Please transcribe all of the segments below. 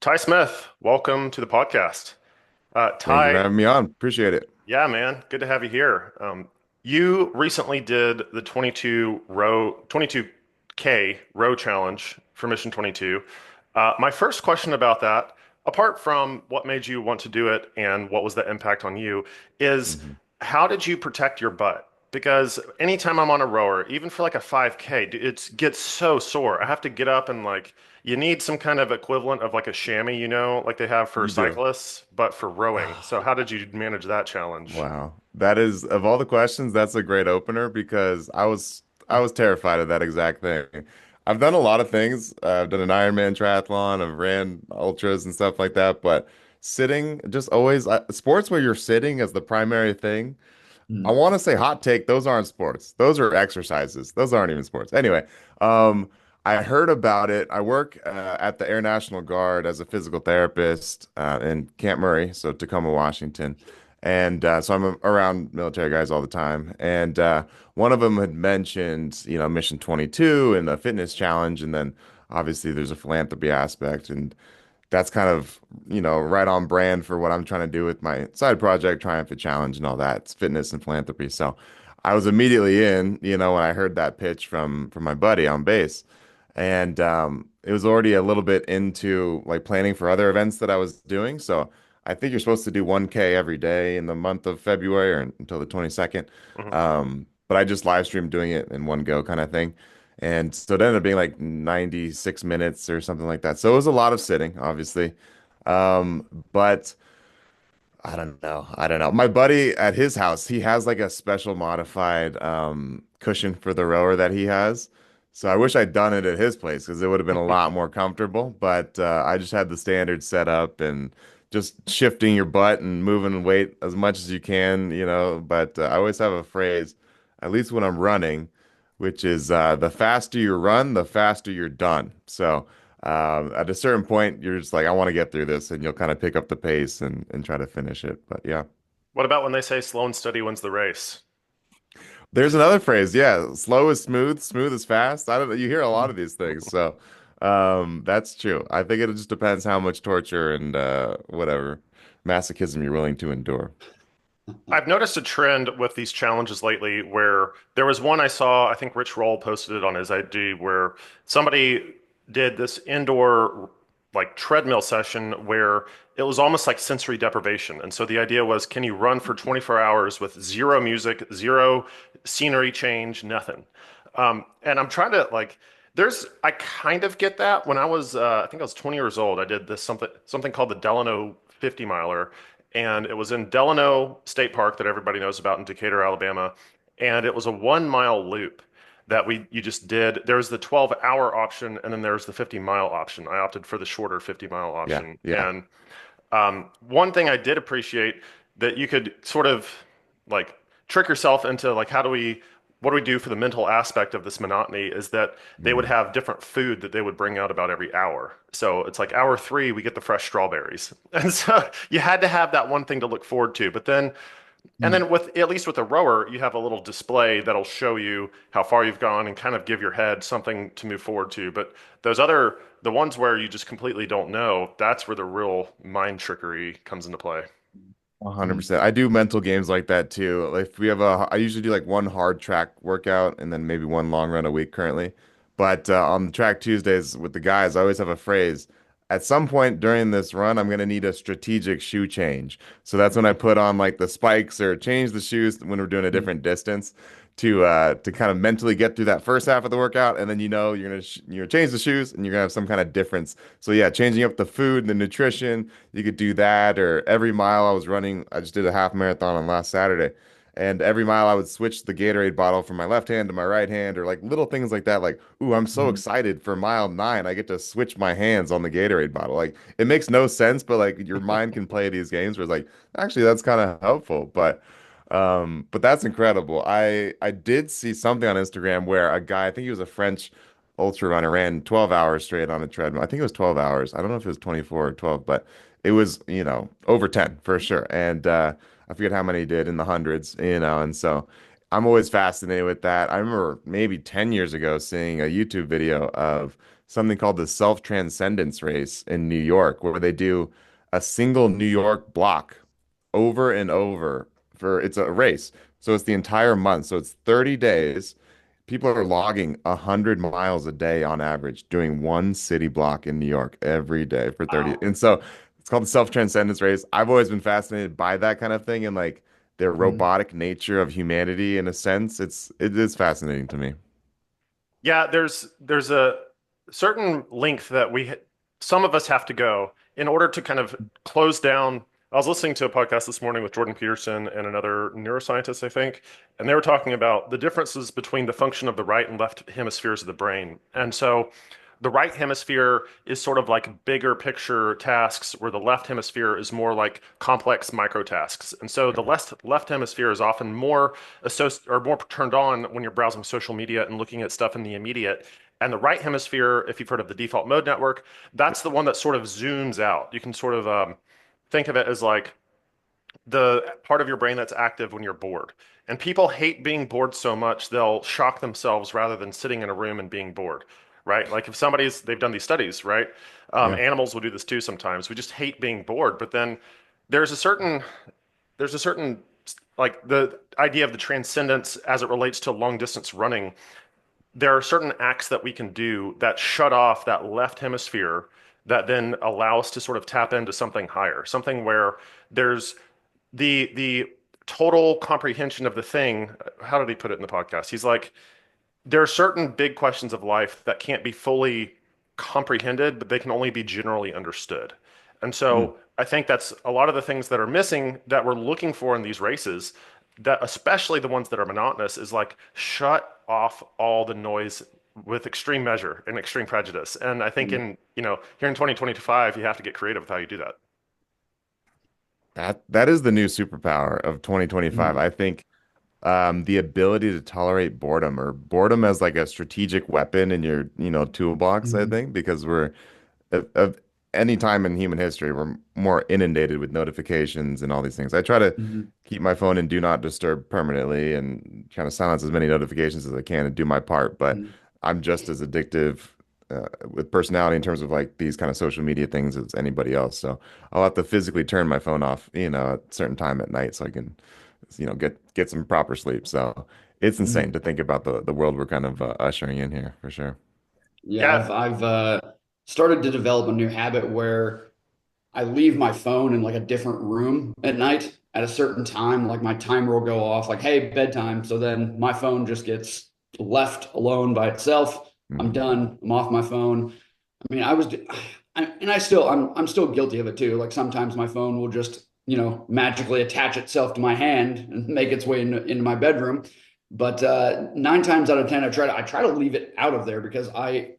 Ty Smith, welcome to the podcast. Thank you for Ty, having me on. Appreciate it. yeah, man, good to have you here. You recently did the 22K row challenge for Mission 22. My first question about that, apart from what made you want to do it and what was the impact on you, is Mhm. how did you protect your butt? Because anytime I'm on a rower, even for like a 5K, it gets so sore. I have to get up and like, you need some kind of equivalent of like a chamois, like they have for You do. cyclists, but for rowing. So how did you manage that challenge? Wow. That is of all the questions, that's a great opener because I was terrified of that exact thing. I've done a lot of things. I've done an Ironman triathlon, I've ran ultras and stuff like that, but sitting just always sports where you're sitting as the primary thing. I Mm. want to say hot take, those aren't sports. Those are exercises. Those aren't even sports. Anyway, um, I heard about it. I work at the Air National Guard as a physical therapist in Camp Murray, so Tacoma, Washington. And so I'm around military guys all the time. And one of them had mentioned, Mission 22 and the fitness challenge. And then obviously there's a philanthropy aspect. And that's kind of, right on brand for what I'm trying to do with my side project, TriumFit Challenge and all that. It's fitness and philanthropy. So I was immediately in, when I heard that pitch from my buddy on base. And it was already a little bit into like planning for other events that I was doing. So I think you're supposed to do 1K every day in the month of February or until the 22nd. Mhm. But I just live streamed doing it in one go kind of thing. And so it ended up being like 96 minutes or something like that. So it was a lot of sitting, obviously. But I don't know. I don't know. My buddy at his house, he has like a special modified cushion for the rower that he has. So I wish I'd done it at his place because it would have been a lot more comfortable. But I just had the standard setup and just shifting your butt and moving weight as much as you can, But I always have a phrase, at least when I'm running, which is the faster you run, the faster you're done. So at a certain point, you're just like, I want to get through this, and you'll kind of pick up the pace and try to finish it. But yeah, What about when they say slow and steady wins the race? there's another phrase. Yeah, slow is smooth, smooth is fast. I don't know. You hear a lot of these things, so that's true. I think it just depends how much torture and whatever masochism you're willing to endure. I've noticed a trend with these challenges lately where there was one I saw, I think Rich Roll posted it on his ID, where somebody did this indoor like treadmill session where it was almost like sensory deprivation. And so the idea was, can you run for 24 hours with zero music, zero scenery change, nothing? And I'm trying to like, I kind of get that. When I think I was 20 years old, I did this something called the Delano 50 miler, and it was in Delano State Park that everybody knows about in Decatur, Alabama, and it was a 1 mile loop that we you just did. There's the 12-hour option, and then there's the 50-mile option. I opted for the shorter 50-mile Yeah, option, yeah. and one thing I did appreciate that you could sort of like trick yourself into like what do we do for the mental aspect of this monotony is that they would Mm. have different food that they would bring out about every hour. So it's like hour three, we get the fresh strawberries. And so you had to have that one thing to look forward to. And Mm. then with at least with a rower, you have a little display that'll show you how far you've gone and kind of give your head something to move forward to. But the ones where you just completely don't know, that's where the real mind trickery comes into play. 100%. I do mental games like that too. Like if we have I usually do like one hard track workout and then maybe one long run a week currently. But on the track Tuesdays with the guys, I always have a phrase. At some point during this run, I'm going to need a strategic shoe change. So that's when I put on like the spikes or change the shoes when we're doing a Mm. different distance to kind of mentally get through that first half of the workout. And then you're going to change the shoes and you're going to have some kind of difference. So yeah, changing up the food, the nutrition, you could do that, or every mile I was running, I just did a half marathon on last Saturday. And every mile I would switch the Gatorade bottle from my left hand to my right hand, or like little things like that. Like, ooh, I'm so Mm. excited for mile 9. I get to switch my hands on the Gatorade bottle. Like, it makes no sense, but like your mind can play these games where it's like, actually, that's kind of helpful. But that's incredible. I did see something on Instagram where a guy, I think he was a French ultra runner, ran 12 hours straight on a treadmill. I think it was 12 hours. I don't know if it was 24 or 12, but it was, over 10 for sure. And I forget how many he did in the hundreds, and so I'm always fascinated with that. I remember maybe 10 years ago seeing a YouTube video of something called the self-transcendence race in New York, where they do a single New York block over and over for it's a race. So it's the entire month. So it's 30 days. People are logging 100 miles a day on average, doing one city block in New York every day for 30. Wow. And so it's called the self-transcendence race. I've always been fascinated by that kind of thing and like the Mhm. robotic nature of humanity in a sense. It is fascinating to me. Yeah, there's a certain length that some of us have to go in order to kind of close down. I was listening to a podcast this morning with Jordan Peterson and another neuroscientist, I think, and they were talking about the differences between the function of the right and left hemispheres of the brain. And so the right hemisphere is sort of like bigger picture tasks, where the left hemisphere is more like complex micro tasks. And so the left hemisphere is often more or more turned on when you're browsing social media and looking at stuff in the immediate. And the right hemisphere, if you've heard of the default mode network, that's the one that sort of zooms out. You can sort of think of it as like the part of your brain that's active when you're bored. And people hate being bored so much, they'll shock themselves rather than sitting in a room and being bored, right? Like if they've done these studies, right? Yeah. Animals will do this too sometimes. We just hate being bored. But then there's a certain, there's a certain, like the idea of the transcendence as it relates to long distance running. There are certain acts that we can do that shut off that left hemisphere that then allow us to sort of tap into something higher, something where there's the total comprehension of the thing. How did he put it in the podcast? He's like, there are certain big questions of life that can't be fully comprehended, but they can only be generally understood. And Mm. so I think that's a lot of the things that are missing that we're looking for in these races, that especially the ones that are monotonous, is like shut off all the noise with extreme measure and extreme prejudice. And I think Mhm. here in 2025, you have to get creative with how you do that. That is the new superpower of 2025. Mhm. I think the ability to tolerate boredom or boredom as like a strategic weapon in your, toolbox, I Mhm. think, because of any time in human history, we're more inundated with notifications and all these things. I try to Mhm. keep my phone in do not disturb permanently and kind of silence as many notifications as I can and do my part, but Mhm. I'm just as addictive with personality in terms of like these kind of social media things as anybody else. So I'll have to physically turn my phone off, at a certain time at night so I can, get some proper sleep. So it's insane Mhm. to think about the world we're kind of ushering in here for sure. Yeah, Yeah, I've started to develop a new habit where I leave my phone in like a different room at night at a certain time. Like my timer will go off, like, hey, bedtime. So then my phone just gets left alone by itself. I'm Mhm. done. I'm off my phone. I mean, I'm still guilty of it too. Like sometimes my phone will just, magically attach itself to my hand and make its way into my bedroom. But 9 times out of 10, I try to leave it out of there because I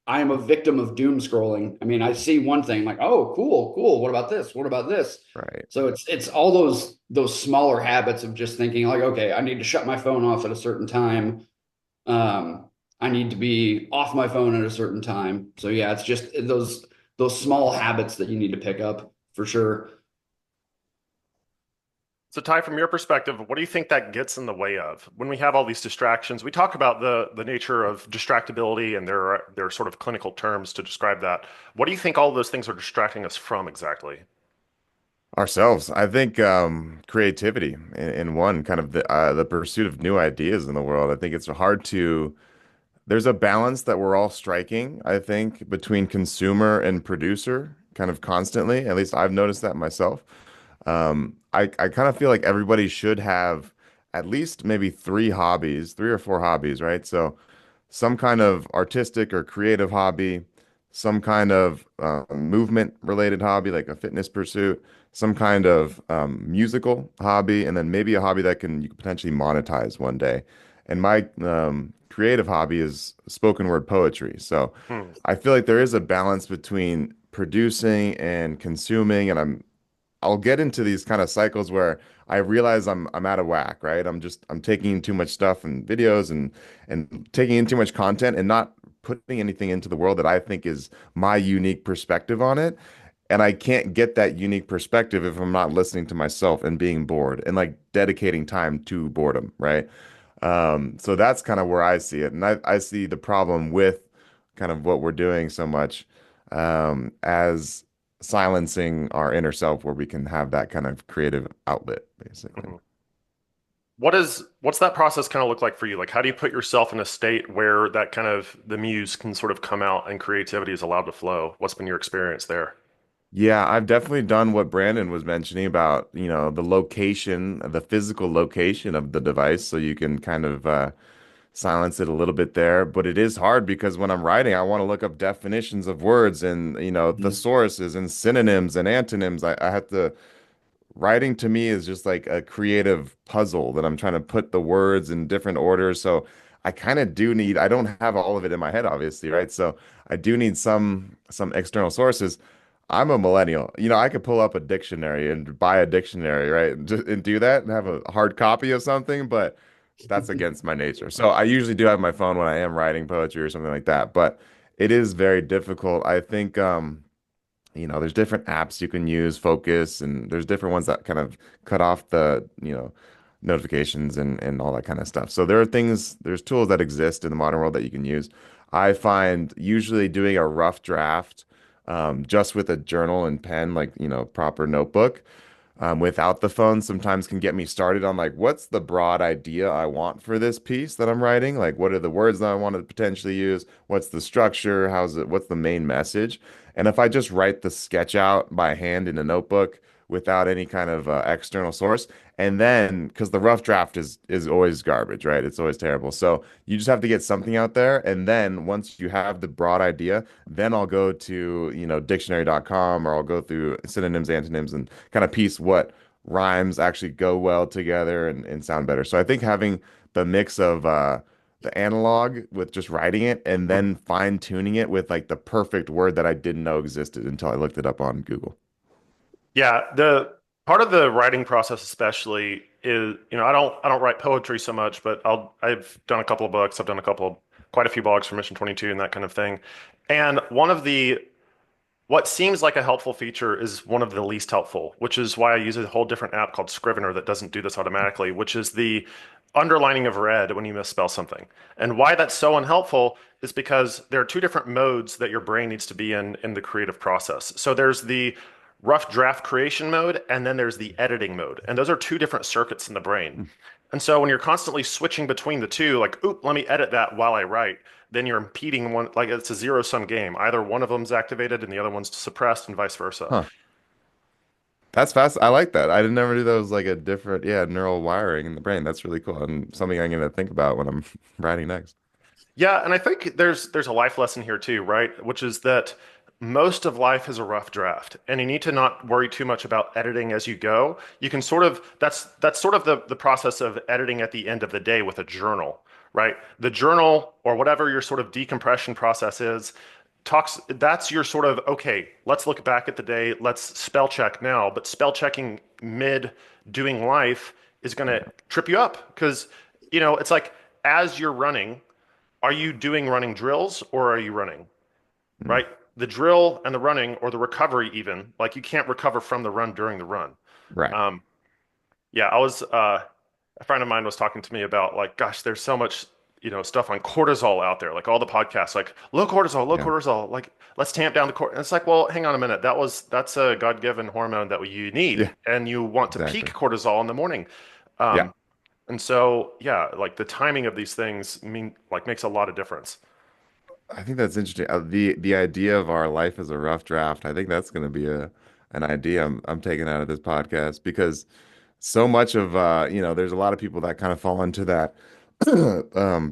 am a victim of doom scrolling. I mean, I see one thing like, oh, cool, cool. What about this? What about this? Right. So it's all those smaller habits of just thinking like, okay, I need to shut my phone off at a certain time. Um, I need to be off my phone at a certain time. So yeah, it's just those small habits that you need to pick up for sure. so Ty, from your perspective, what do you think that gets in the way of when we have all these distractions? We talk about the nature of distractibility, and there are sort of clinical terms to describe that. What do you think all those things are distracting us from exactly? Ourselves. I think creativity in one kind of the pursuit of new ideas in the world. I think it's hard to. There's a balance that we're all striking, I think, between consumer and producer kind of constantly. At least I've noticed that myself. I kind of feel like everybody should have at least maybe three or four hobbies, right? So some kind of artistic or creative hobby, some kind of movement related hobby, like a fitness pursuit, some kind of musical hobby, and then maybe a hobby that you could potentially monetize one day. And my creative hobby is spoken word poetry. So Hmm. I feel like there is a balance between producing and consuming, and I'll get into these kind of cycles where I realize I'm out of whack, right? I'm taking in too much stuff and videos and taking in too much content and not putting anything into the world that I think is my unique perspective on it. And I can't get that unique perspective if I'm not listening to myself and being bored and like dedicating time to boredom, right? So that's kind of where I see it. And I see the problem with kind of what we're doing so much as silencing our inner self where we can have that kind of creative outlet, basically. Mhm. What's that process kind of look like for you? Like, how do you put yourself in a state where that kind of the muse can sort of come out and creativity is allowed to flow? What's been your experience there? Yeah, I've definitely done what Brandon was mentioning about, the location, the physical location of the device, so you can kind of silence it a little bit there. But it is hard because when I'm writing, I want to look up definitions of words and, thesauruses and synonyms and antonyms. I have to writing to me is just like a creative puzzle that I'm trying to put the words in different orders. So I kind of do need, I don't have all of it in my head, obviously, right? So I do need some external sources. I'm a millennial. I could pull up a dictionary and buy a dictionary, right? And do that and have a hard copy of something, but that's against my nature. So I usually do have my phone when I am writing poetry or something like that, but it is very difficult. I think there's different apps you can use, Focus, and there's different ones that kind of cut off the, notifications and all that kind of stuff. So there's tools that exist in the modern world that you can use. I find usually doing a rough draft, just with a journal and pen, like, proper notebook, without the phone sometimes can get me started on like what's the broad idea I want for this piece that I'm writing? Like what are the words that I want to potentially use? What's the structure? What's the main message? And if I just write the sketch out by hand in a notebook without any kind of external source, and then because the rough draft is always garbage, right? It's always terrible. So you just have to get something out there, and then once you have the broad idea, then I'll go to, dictionary.com, or I'll go through synonyms, antonyms, and kind of piece what rhymes actually go well together and sound better. So I think having the mix of the analog with just writing it and then fine tuning it with like the perfect word that I didn't know existed until I looked it up on Google. Yeah, the part of the writing process especially is, I don't write poetry so much, but I've done a couple of books, I've done quite a few blogs for Mission 22 and that kind of thing. And what seems like a helpful feature is one of the least helpful, which is why I use a whole different app called Scrivener that doesn't do this automatically, which is the underlining of red when you misspell something. And why that's so unhelpful is because there are two different modes that your brain needs to be in the creative process. So there's the rough draft creation mode, and then there's the editing mode. And those are two different circuits in the brain. And so when you're constantly switching between the two, like, oop, let me edit that while I write, then you're impeding one, like it's a zero-sum game. Either one of them's activated and the other one's suppressed and vice versa. Huh. That's fast. I like that. I didn't never knew that was like a different, yeah, neural wiring in the brain. That's really cool and something I'm going to think about when I'm writing next. Yeah, and I think there's a life lesson here too, right? Which is that most of life is a rough draft, and you need to not worry too much about editing as you go. You can sort of that's sort of the process of editing at the end of the day with a journal, right? The journal or whatever your sort of decompression process is talks that's your sort of okay, let's look back at the day, let's spell check now, but spell checking mid doing life is going to trip you up because it's like as you're running, are you doing running drills or are you running, Mm. right? The drill and the running or the recovery even, like you can't recover from the run during the run. Right. Um, yeah, a friend of mine was talking to me about like, gosh, there's so much, stuff on cortisol out there, like all the podcasts, like low Yeah. cortisol, like let's tamp down the cortisol. It's like, well, hang on a minute. That's a God-given hormone that you need, Yeah, and you want to peak exactly. cortisol in the morning. Yeah. Um, and so, yeah, like the timing of these things makes a lot of difference. I think that's interesting. The idea of our life as a rough draft, I think that's going to be a an idea I'm taking out of this podcast because so much of there's a lot of people that kind of fall into that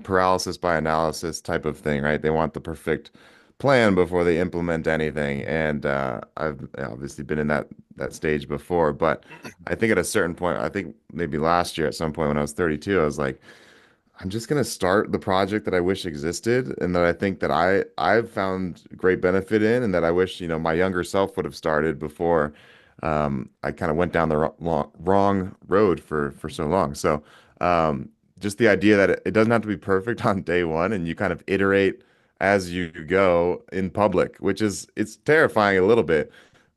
paralysis by analysis type of thing, right? They want the perfect plan before they implement anything, and I've obviously been in that stage before. But I think at a certain point, I think maybe last year at some point when I was 32, I was like, I'm just gonna start the project that I wish existed and that I think that I've found great benefit in and that I wish, my younger self would have started before I kind of went down the wrong road for so long. So just the idea that it doesn't have to be perfect on day one and you kind of iterate as you go in public, which is it's terrifying a little bit.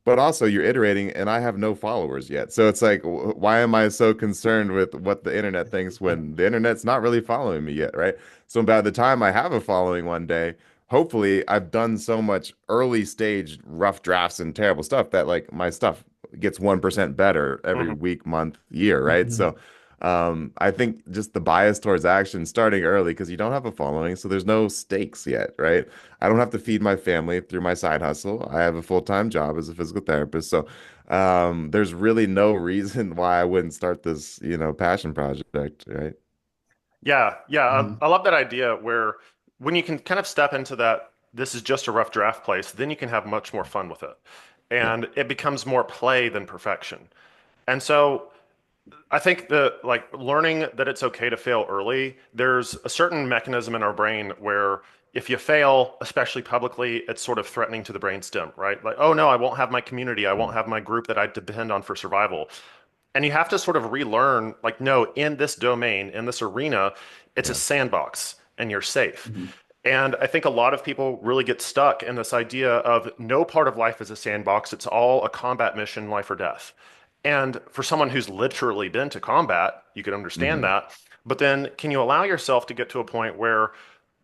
But also, you're iterating, and I have no followers yet. So it's like, why am I so concerned with what the internet thinks when the internet's not really following me yet, right? So by the time I have a following one day, hopefully I've done so much early stage rough drafts and terrible stuff that like my stuff gets 1% better every Hmm. week, month, year, right? Mhm. So I think just the bias towards action starting early because you don't have a following, so there's no stakes yet, right? I don't have to feed my family through my side hustle. I have a full-time job as a physical therapist, so there's really no reason why I wouldn't start this, passion project, right? Yeah, yeah, Mhm. I love that idea where when you can kind of step into that, this is just a rough draft place, then you can have much more fun with it. Yeah. And it becomes more play than perfection. And so I think that like learning that it's okay to fail early, there's a certain mechanism in our brain where if you fail, especially publicly, it's sort of threatening to the brainstem, right? Like, oh no, I won't have my community, I won't Mm. have my group that I depend on for survival. And you have to sort of relearn, like, no, in this domain, in this arena, it's a Yeah. sandbox and you're safe. Mhm. And I think a lot of people really get stuck in this idea of no part of life is a sandbox. It's all a combat mission, life or death. And for someone who's literally been to combat, you can understand Hmm. that. But then can you allow yourself to get to a point where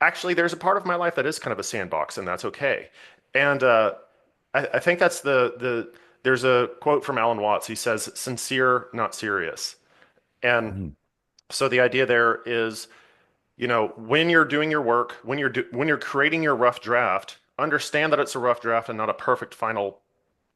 actually there's a part of my life that is kind of a sandbox and that's okay? And I think that's there's a quote from Alan Watts. He says, sincere, not serious. And Hmm. so the idea there is, when you're doing your work, when you're creating your rough draft, understand that it's a rough draft and not a perfect final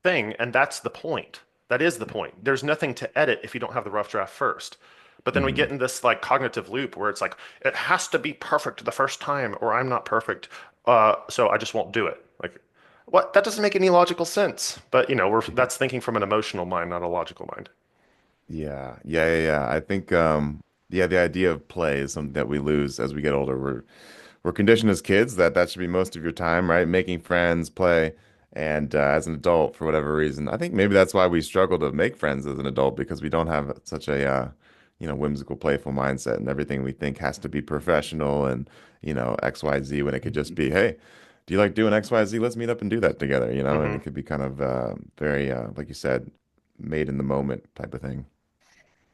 thing, and that's the point. That is the point. There's nothing to edit if you don't have the rough draft first. But then we Hmm. get in this like cognitive loop where it's like it has to be perfect the first time, or I'm not perfect, so I just won't do it. Like, what? That doesn't make any logical sense. But we're that's thinking from an emotional mind, not a logical mind. Yeah, yeah, yeah, yeah. I think yeah, the idea of play is something that we lose as we get older. We're conditioned as kids that that should be most of your time, right? Making friends, play, and as an adult, for whatever reason, I think maybe that's why we struggle to make friends as an adult because we don't have such a whimsical, playful mindset, and everything we think has to be professional and XYZ when it could just be, hey, do you like doing XYZ? Let's meet up and do that together, and it Hmm. could be kind of very like you said, made in the moment type of thing.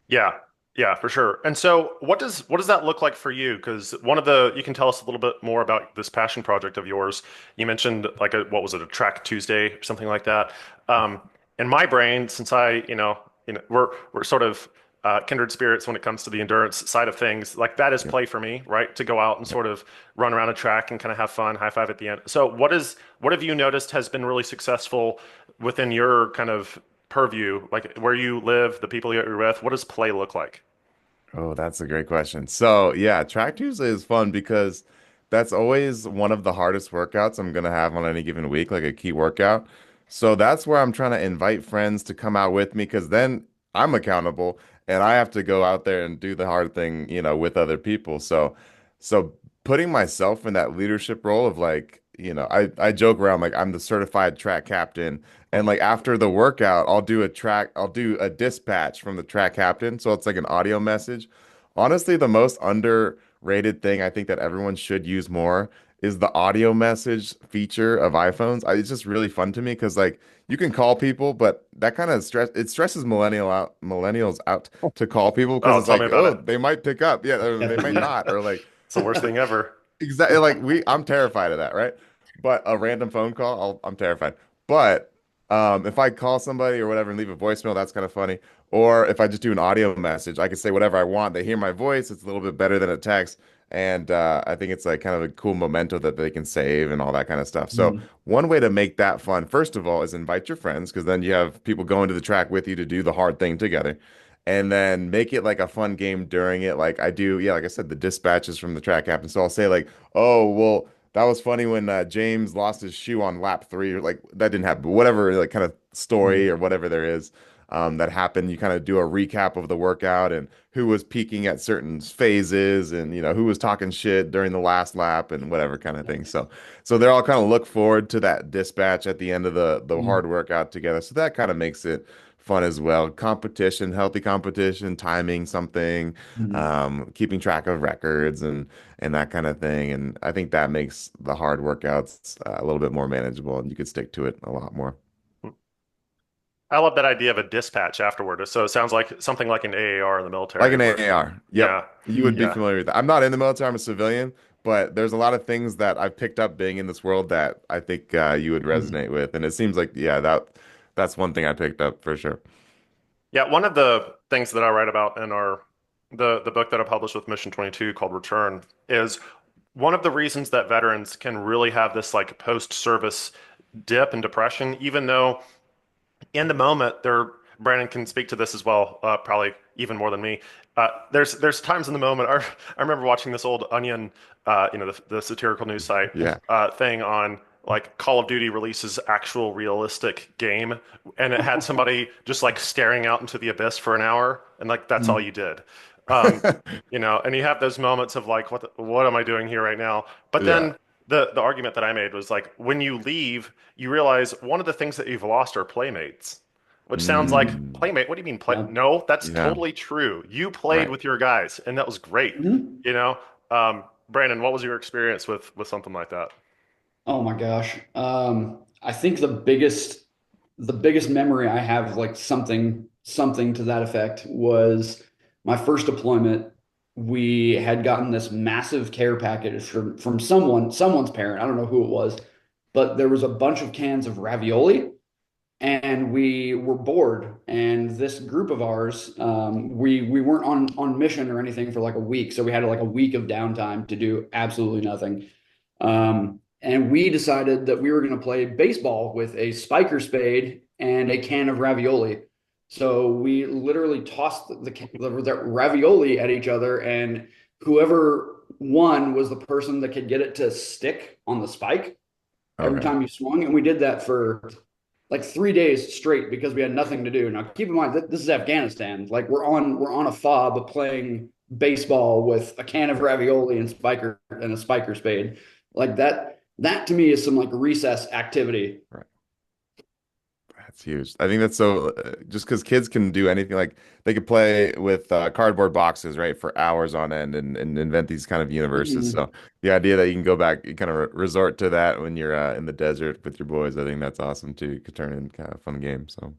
Yeah, yeah, for sure. And so, what does that look like for you? Because you can tell us a little bit more about this passion project of yours. You mentioned like what was it, a track Tuesday or something like that. Um, in my brain, since we're sort of kindred spirits when it comes to the endurance side of things. Like that is Yep. play for me, right? To go out and Yep. sort of run around a track and kind of have fun, high five at the end. So, what have you noticed has been really successful within your kind of purview, like where you live, the people you're with, what does play look like? Oh, that's a great question. So, yeah, Track Tuesday is fun because that's always one of the hardest workouts I'm gonna have on any given week, like a key workout. So that's where I'm trying to invite friends to come out with me because then I'm accountable and I have to go out there and do the hard thing, with other people. So putting myself in that leadership role of like, I joke around like I'm the certified track captain. And Mhm. like after the workout, I'll do a dispatch from the track captain. So it's like an audio message. Honestly, the most underrated thing I think that everyone should use more is the audio message feature of iPhones. It's just really fun to me because like you can call people, but that kind of stresses millennials out to call people because Oh, it's tell me like, about oh, it. they might pick up. Yeah, or they might Definitely. not. Or like It's the worst thing ever. exactly like I'm terrified of that, right? But a random phone call, I'm terrified. But if I call somebody or whatever and leave a voicemail, that's kind of funny. Or if I just do an audio message, I can say whatever I want. They hear my voice. It's a little bit better than a text. And I think it's like kind of a cool memento that they can save and all that kind of stuff. So Mhm. one way to make that fun, first of all, is invite your friends because then you have people going to the track with you to do the hard thing together. And then make it like a fun game during it. Like I do, yeah, like I said, the dispatches from the track app. And so I'll say like, oh, well, that was funny when James lost his shoe on lap 3, or like that didn't happen, but whatever, like kind of story Mhm. or whatever there is that happened. You kind of do a recap of the workout and who was peaking at certain phases and who was talking shit during the last lap and whatever kind of thing. So they're all kind of look forward to that dispatch at the end of the Mhm. hard workout together. So that kind of makes it fun as well. Competition, healthy competition, timing something, Mhm. keeping track of records and that kind of thing. And I think that makes the hard workouts a little bit more manageable and you could stick to it a lot more. I love that idea of a dispatch afterward. So it sounds like something like an AAR in the Like military an where, AAR. Yep. yeah, You would be Mhm. yeah. familiar with that. I'm not in the military, I'm a civilian, but there's a lot of things that I've picked up being in this world that I think you would Mhm. resonate with. And it seems like, yeah, that's one thing I picked up for sure. Yeah, one of the things that I write about in our the book that I published with Mission 22 called Return is one of the reasons that veterans can really have this like post-service dip and depression, even though in the moment they're Brandon can speak to this as well, probably even more than me. There's times in the moment. I remember watching this old Onion, the satirical news site Yeah. thing on like Call of Duty releases actual realistic game, and it had somebody just like staring out into the abyss for an hour, and like that's all Mhm. you did. Um, and you have those moments of like, what am I doing here right now? But Yeah. then the argument that I made was like, when you leave, you realize one of the things that you've lost are playmates, which sounds like Mhm. Mm, playmate. What do you mean play? Yeah. No, that's yeah. totally true. You played Right. with your guys, and that was great. Mhm. You know, Brandon, what was your experience with something like that? Oh my gosh. I think the biggest memory I have of like something to that effect was my first deployment. We had gotten this massive care package from someone's parent. I don't know who it was, but there was a bunch of cans of ravioli, and we were bored. And this group of ours, we weren't on mission or anything for like a week, so we had like a week of downtime to do absolutely nothing. And we decided that we were going to play baseball with a spiker spade and a can of ravioli. So we literally tossed the ravioli at each other, and whoever won was the person that could get it to stick on the spike every Okay. time you swung. And we did that for like 3 days straight because we had nothing to do. Now, keep in mind that this is Afghanistan. Like we're on a fob playing baseball with a can of ravioli and a spiker spade. Like that to me is some like recess activity. Right. That's huge. I think that's so just because kids can do anything, like they could play with cardboard boxes, right, for hours on end and invent these kind of universes. Mhm. So the idea that you can go back, you kind of resort to that when you're in the desert with your boys, I think that's awesome too. It could turn into kind of a fun game. So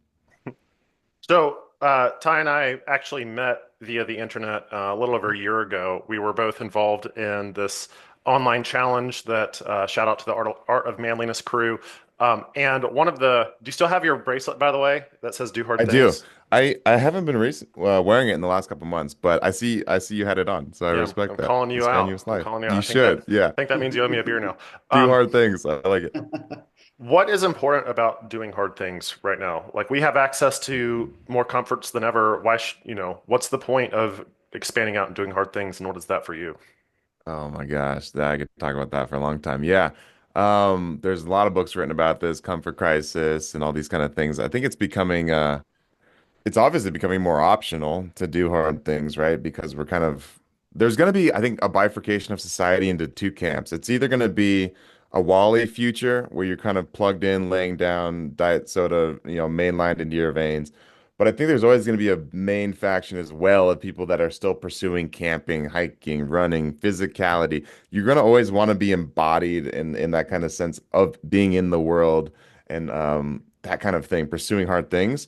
So, Ty and I actually met via the internet a little over a year ago. We were both involved in this online challenge that shout out to the Art of Manliness crew. And do you still have your bracelet, by the way, that says "Do I Hard do. Things"? I haven't been wearing it in the last couple months, but I see you had it on, so I Yeah, respect I'm that. calling you It's out. strenuous I'm life. calling you out. You should, yeah. I think that means you owe me a beer now. Do Um, hard things. I like it. what is important about doing hard things right now? Like we have access to more comforts than ever. What's the point of expanding out and doing hard things, and what is that for you? Oh my gosh, I could talk about that for a long time. Yeah. There's a lot of books written about this, comfort crisis and all these kind of things. I think it's obviously becoming more optional to do hard things, right? Because there's going to be, I think, a bifurcation of society into two camps. It's either going to be a Wall-E future where you're kind of plugged in, laying down diet soda, mainlined into your veins. But I think there's always going to be a main faction as well of people that are still pursuing camping, hiking, running, physicality. You're going to always want to be embodied in that kind of sense of being in the world and that kind of thing, pursuing hard things,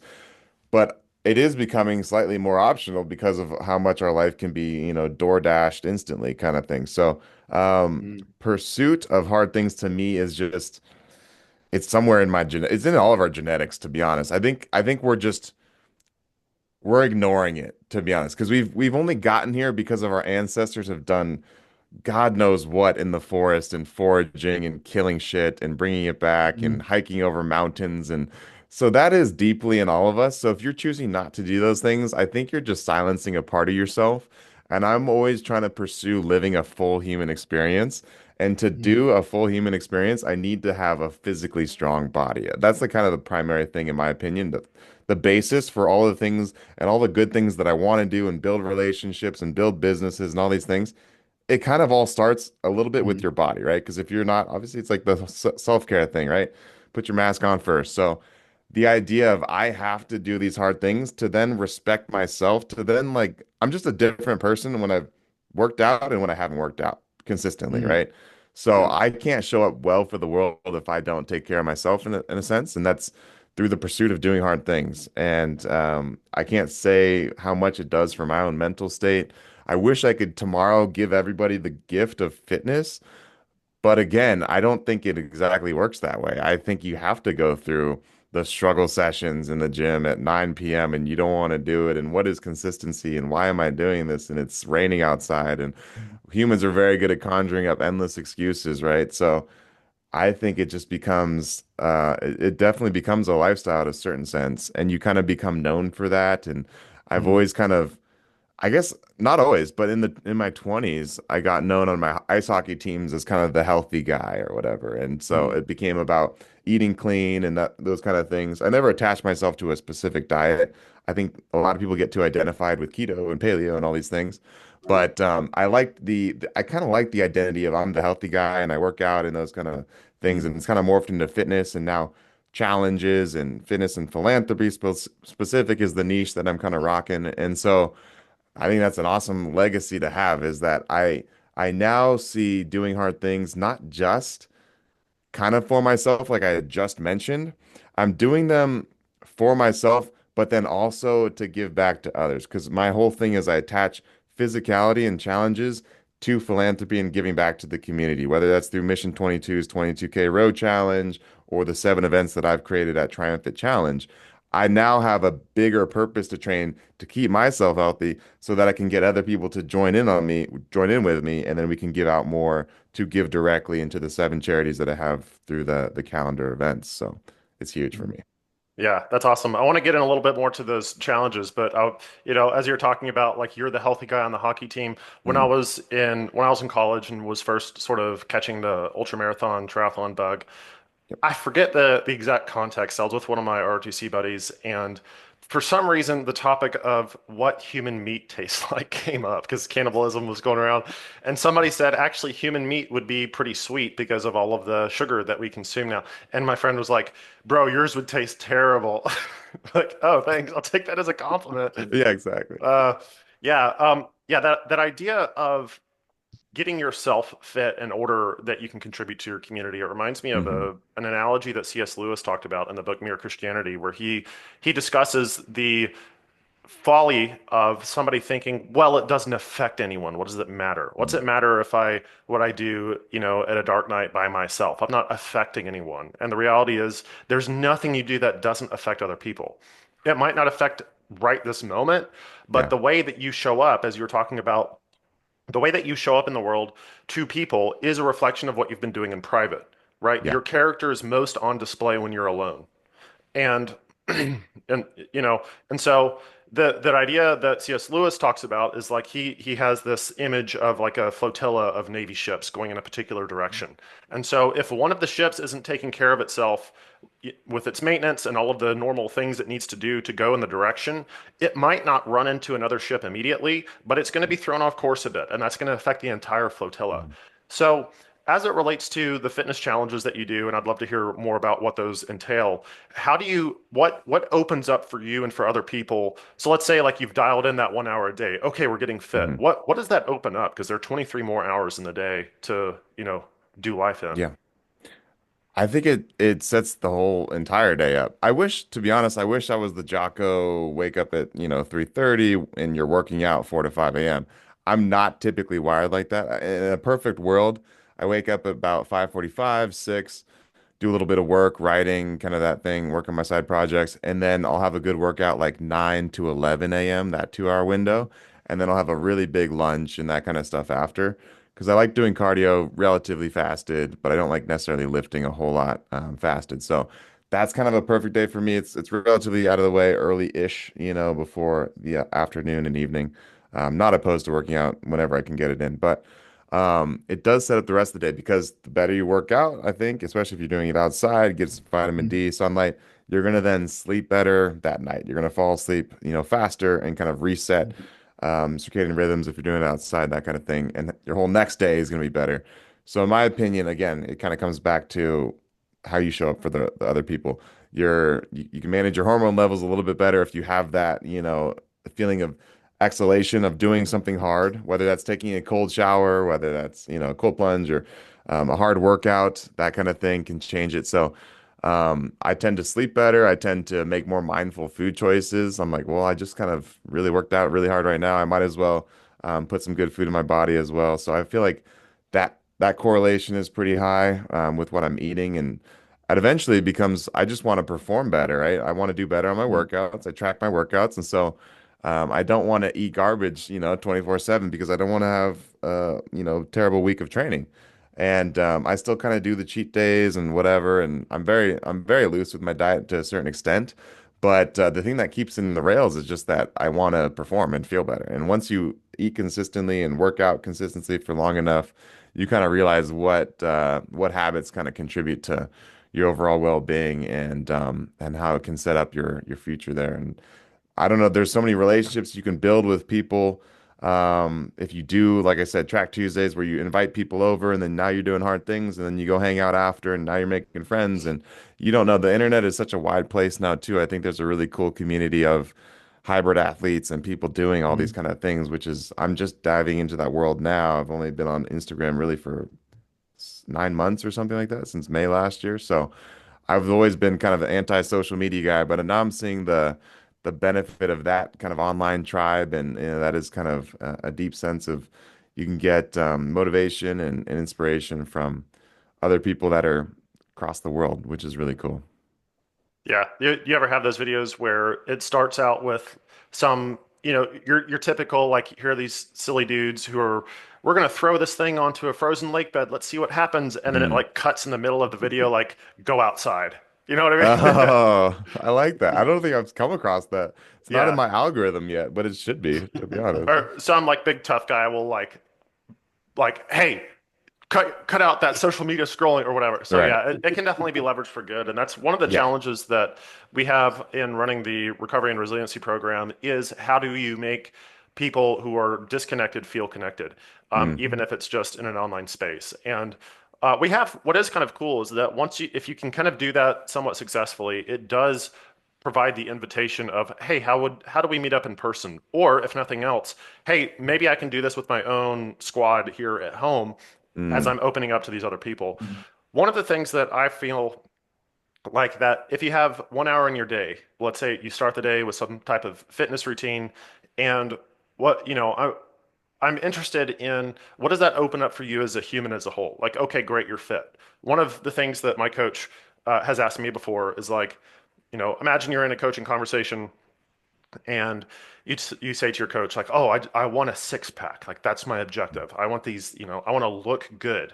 but it is becoming slightly more optional because of how much our life can be, door dashed instantly kind of thing. So, Mm. pursuit of hard things to me is just it's somewhere in it's in all of our genetics, to be honest. I think we're ignoring it, to be honest, because we've only gotten here because of our ancestors have done God knows what in the forest and foraging and killing shit and bringing it back and Mm. hiking over mountains. And so that is deeply in all of us. So if you're choosing not to do those things, I think you're just silencing a part of yourself. And I'm always trying to pursue living a full human experience. And to Mm. do a full human experience, I need to have a physically strong body. That's the kind of the primary thing, in my opinion. The basis for all the things and all the good things that I want to do and build relationships and build businesses and all these things, it kind of all starts a little bit with Mm. your body, right? Because if you're not, obviously, it's like the self-care thing, right? Put your mask on first. So the idea of I have to do these hard things to then respect myself, to then like, I'm just a different person when I've worked out and when I haven't worked out consistently, Mm. right? So Yeah. I can't show up well for the world if I don't take care of myself in a sense. And that's through the pursuit of doing hard things. And I can't say how much it does for my own mental state. I wish I could tomorrow give everybody the gift of fitness, but again, I don't think it exactly works that way. I think you have to go through the struggle sessions in the gym at 9 p.m. and you don't want to do it. And what is consistency? And why am I doing this? And it's raining outside. And humans are very good at conjuring up endless excuses, right? So I think it just becomes, it definitely becomes a lifestyle to a certain sense. And you kind of become known for that. And I've Mhm. always kind of I guess not always, but in my 20s, I got known on my ice hockey teams as kind of the healthy guy or whatever. And so Mhm. it became about eating clean and those kind of things. I never attached myself to a specific diet. I think a lot of people get too identified with keto and paleo and all these things. Right. But I like I kind of like the identity of I'm the healthy guy and I work out and those kind of things. Mhm. And it's kind of morphed into fitness and now challenges and fitness and philanthropy specific is the niche that I'm kind of rocking. And so I think that's an awesome legacy to have is that I now see doing hard things not just kind of for myself, like I had just mentioned. I'm doing them for myself, but then also to give back to others. Because my whole thing is I attach physicality and challenges to philanthropy and giving back to the community, whether that's through Mission 22's 22K Road Challenge or the 7 events that I've created at TriumFit Challenge. I now have a bigger purpose to train to keep myself healthy so that I can get other people to join in with me, and then we can give out more to give directly into the 7 charities that I have through the calendar events. So it's huge for Mhm. me. Yeah, that's awesome. I want to get in a little bit more to those challenges, but as you're talking about like you're the healthy guy on the hockey team, Mhm. when I was in college and was first sort of catching the ultra marathon triathlon bug, Yep. I forget the exact context. I was with one of my ROTC buddies, and for some reason, the topic of what human meat tastes like came up because cannibalism was going around. And somebody said, actually, human meat would be pretty sweet because of all of the sugar that we consume now. And my friend was like, bro, yours would taste terrible. Like, oh, thanks. I'll take that as a compliment. Yeah, exactly. Uh, yeah, that idea of getting yourself fit in order that you can contribute to your community. It reminds me of Hmm. an analogy that C.S. Lewis talked about in the book Mere Christianity, where he discusses the folly of somebody thinking, well, it doesn't affect anyone. What does it matter? What's it matter if I what I do, at a dark night by myself? I'm not affecting anyone. And the reality is there's nothing you do that doesn't affect other people. It might not affect right this moment, but Yeah, the way that you show up, as you were talking about the way that you show up in the world to people is a reflection of what you've been doing in private, right? yeah, Your character is most on display when you're alone. And and you know, and so the idea that C.S. Lewis talks about is like he has this image of like a flotilla of Navy ships going in a particular direction. And so if one of the ships isn't taking care of itself with its maintenance and all of the normal things it needs to do to go in the direction, it might not run into another ship immediately, but it's going to be thrown off course a bit, and that's going to affect the entire flotilla. Mhm. So as it relates to the fitness challenges that you do, and I'd love to hear more about what those entail, how do you what opens up for you and for other people? So let's say like you've dialed in that 1 hour a day. Okay, we're getting fit. Mhm. What does that open up? Because there are 23 more hours in the day to, do life in. Yeah. I think it sets the whole entire day up. I wish, to be honest, I wish I was the Jocko wake up at, 3:30 and you're working out 4 to 5 a.m. I'm not typically wired like that. In a perfect world, I wake up at about 5:45, 6, do a little bit of work, writing, kind of that thing, work on my side projects, and then I'll have a good workout like 9 to 11 a.m., that 2 hour window, and then I'll have a really big lunch and that kind of stuff after. Because I like doing cardio relatively fasted, but I don't like necessarily lifting a whole lot fasted. So that's kind of a perfect day for me. It's relatively out of the way early-ish, before the afternoon and evening. I'm not opposed to working out whenever I can get it in, but it does set up the rest of the day because the better you work out, I think, especially if you're doing it outside, get some vitamin D, sunlight, you're gonna then sleep better that night. You're gonna fall asleep, faster and kind of reset circadian rhythms if you're doing it outside, that kind of thing, and your whole next day is gonna be better. So in my opinion, again, it kind of comes back to how you show up for the other people. You can manage your hormone levels a little bit better if you have that, feeling of exhalation of doing something hard, whether that's taking a cold shower, whether that's, a cold plunge or a hard workout, that kind of thing can change it. So I tend to sleep better. I tend to make more mindful food choices. I'm like, well, I just kind of really worked out really hard right now. I might as well put some good food in my body as well. So I feel like that correlation is pretty high with what I'm eating, and it eventually becomes I just want to perform better, right? I want to do better on my workouts. I track my workouts, and so I don't want to eat garbage, 24/7 because I don't want to have terrible week of training. And I still kind of do the cheat days and whatever, and I'm very loose with my diet to a certain extent. But the thing that keeps it in the rails is just that I want to perform and feel better. And once you eat consistently and work out consistently for long enough, you kind of realize what habits kind of contribute to your overall well-being and how it can set up your future there. And I don't know, there's so many relationships you can build with people. If you do, like I said, track Tuesdays where you invite people over and then now you're doing hard things and then you go hang out after and now you're making friends and you don't know. The internet is such a wide place now too. I think there's a really cool community of hybrid athletes and people doing all these Mhm. kind of things, which is I'm just diving into that world now. I've only been on Instagram really for 9 months or something like that since May last year. So I've always been kind of an anti-social media guy, but now I'm seeing the benefit of that kind of online tribe, and that is kind of a deep sense of you can get motivation and inspiration from other people that are across the world, which is really cool. Yeah. You ever have those videos where it starts out with some, your typical, like, here are these silly dudes who are, we're going to throw this thing onto a frozen lake bed. Let's see what happens. And then it Mm. like cuts in the middle of the video, like, go outside. You know what I mean? Oh, I like that. I don't think I've come across that. It's not in Yeah. my algorithm yet, but it should be, to be honest. Or some like big tough guy will hey, cut out that social media scrolling or whatever. So Right. yeah, it can definitely be leveraged for good, and that's one of the Yeah. challenges that we have in running the recovery and resiliency program is how do you make people who are disconnected feel connected, Mm. even if it's just in an online space. And we have what is kind of cool is that if you can kind of do that somewhat successfully, it does provide the invitation of, hey, how do we meet up in person? Or if nothing else, hey, maybe I can do this with my own squad here at home as Mm. I'm opening up to these other people. One of the things that I feel like that if you have 1 hour in your day, let's say you start the day with some type of fitness routine, and what, I'm interested in what does that open up for you as a human as a whole? Like, okay, great, you're fit. One of the things that my coach has asked me before is like, imagine you're in a coaching conversation and you say to your coach like, "Oh, I want a six pack. Like that's my objective. I want these, I want to look good."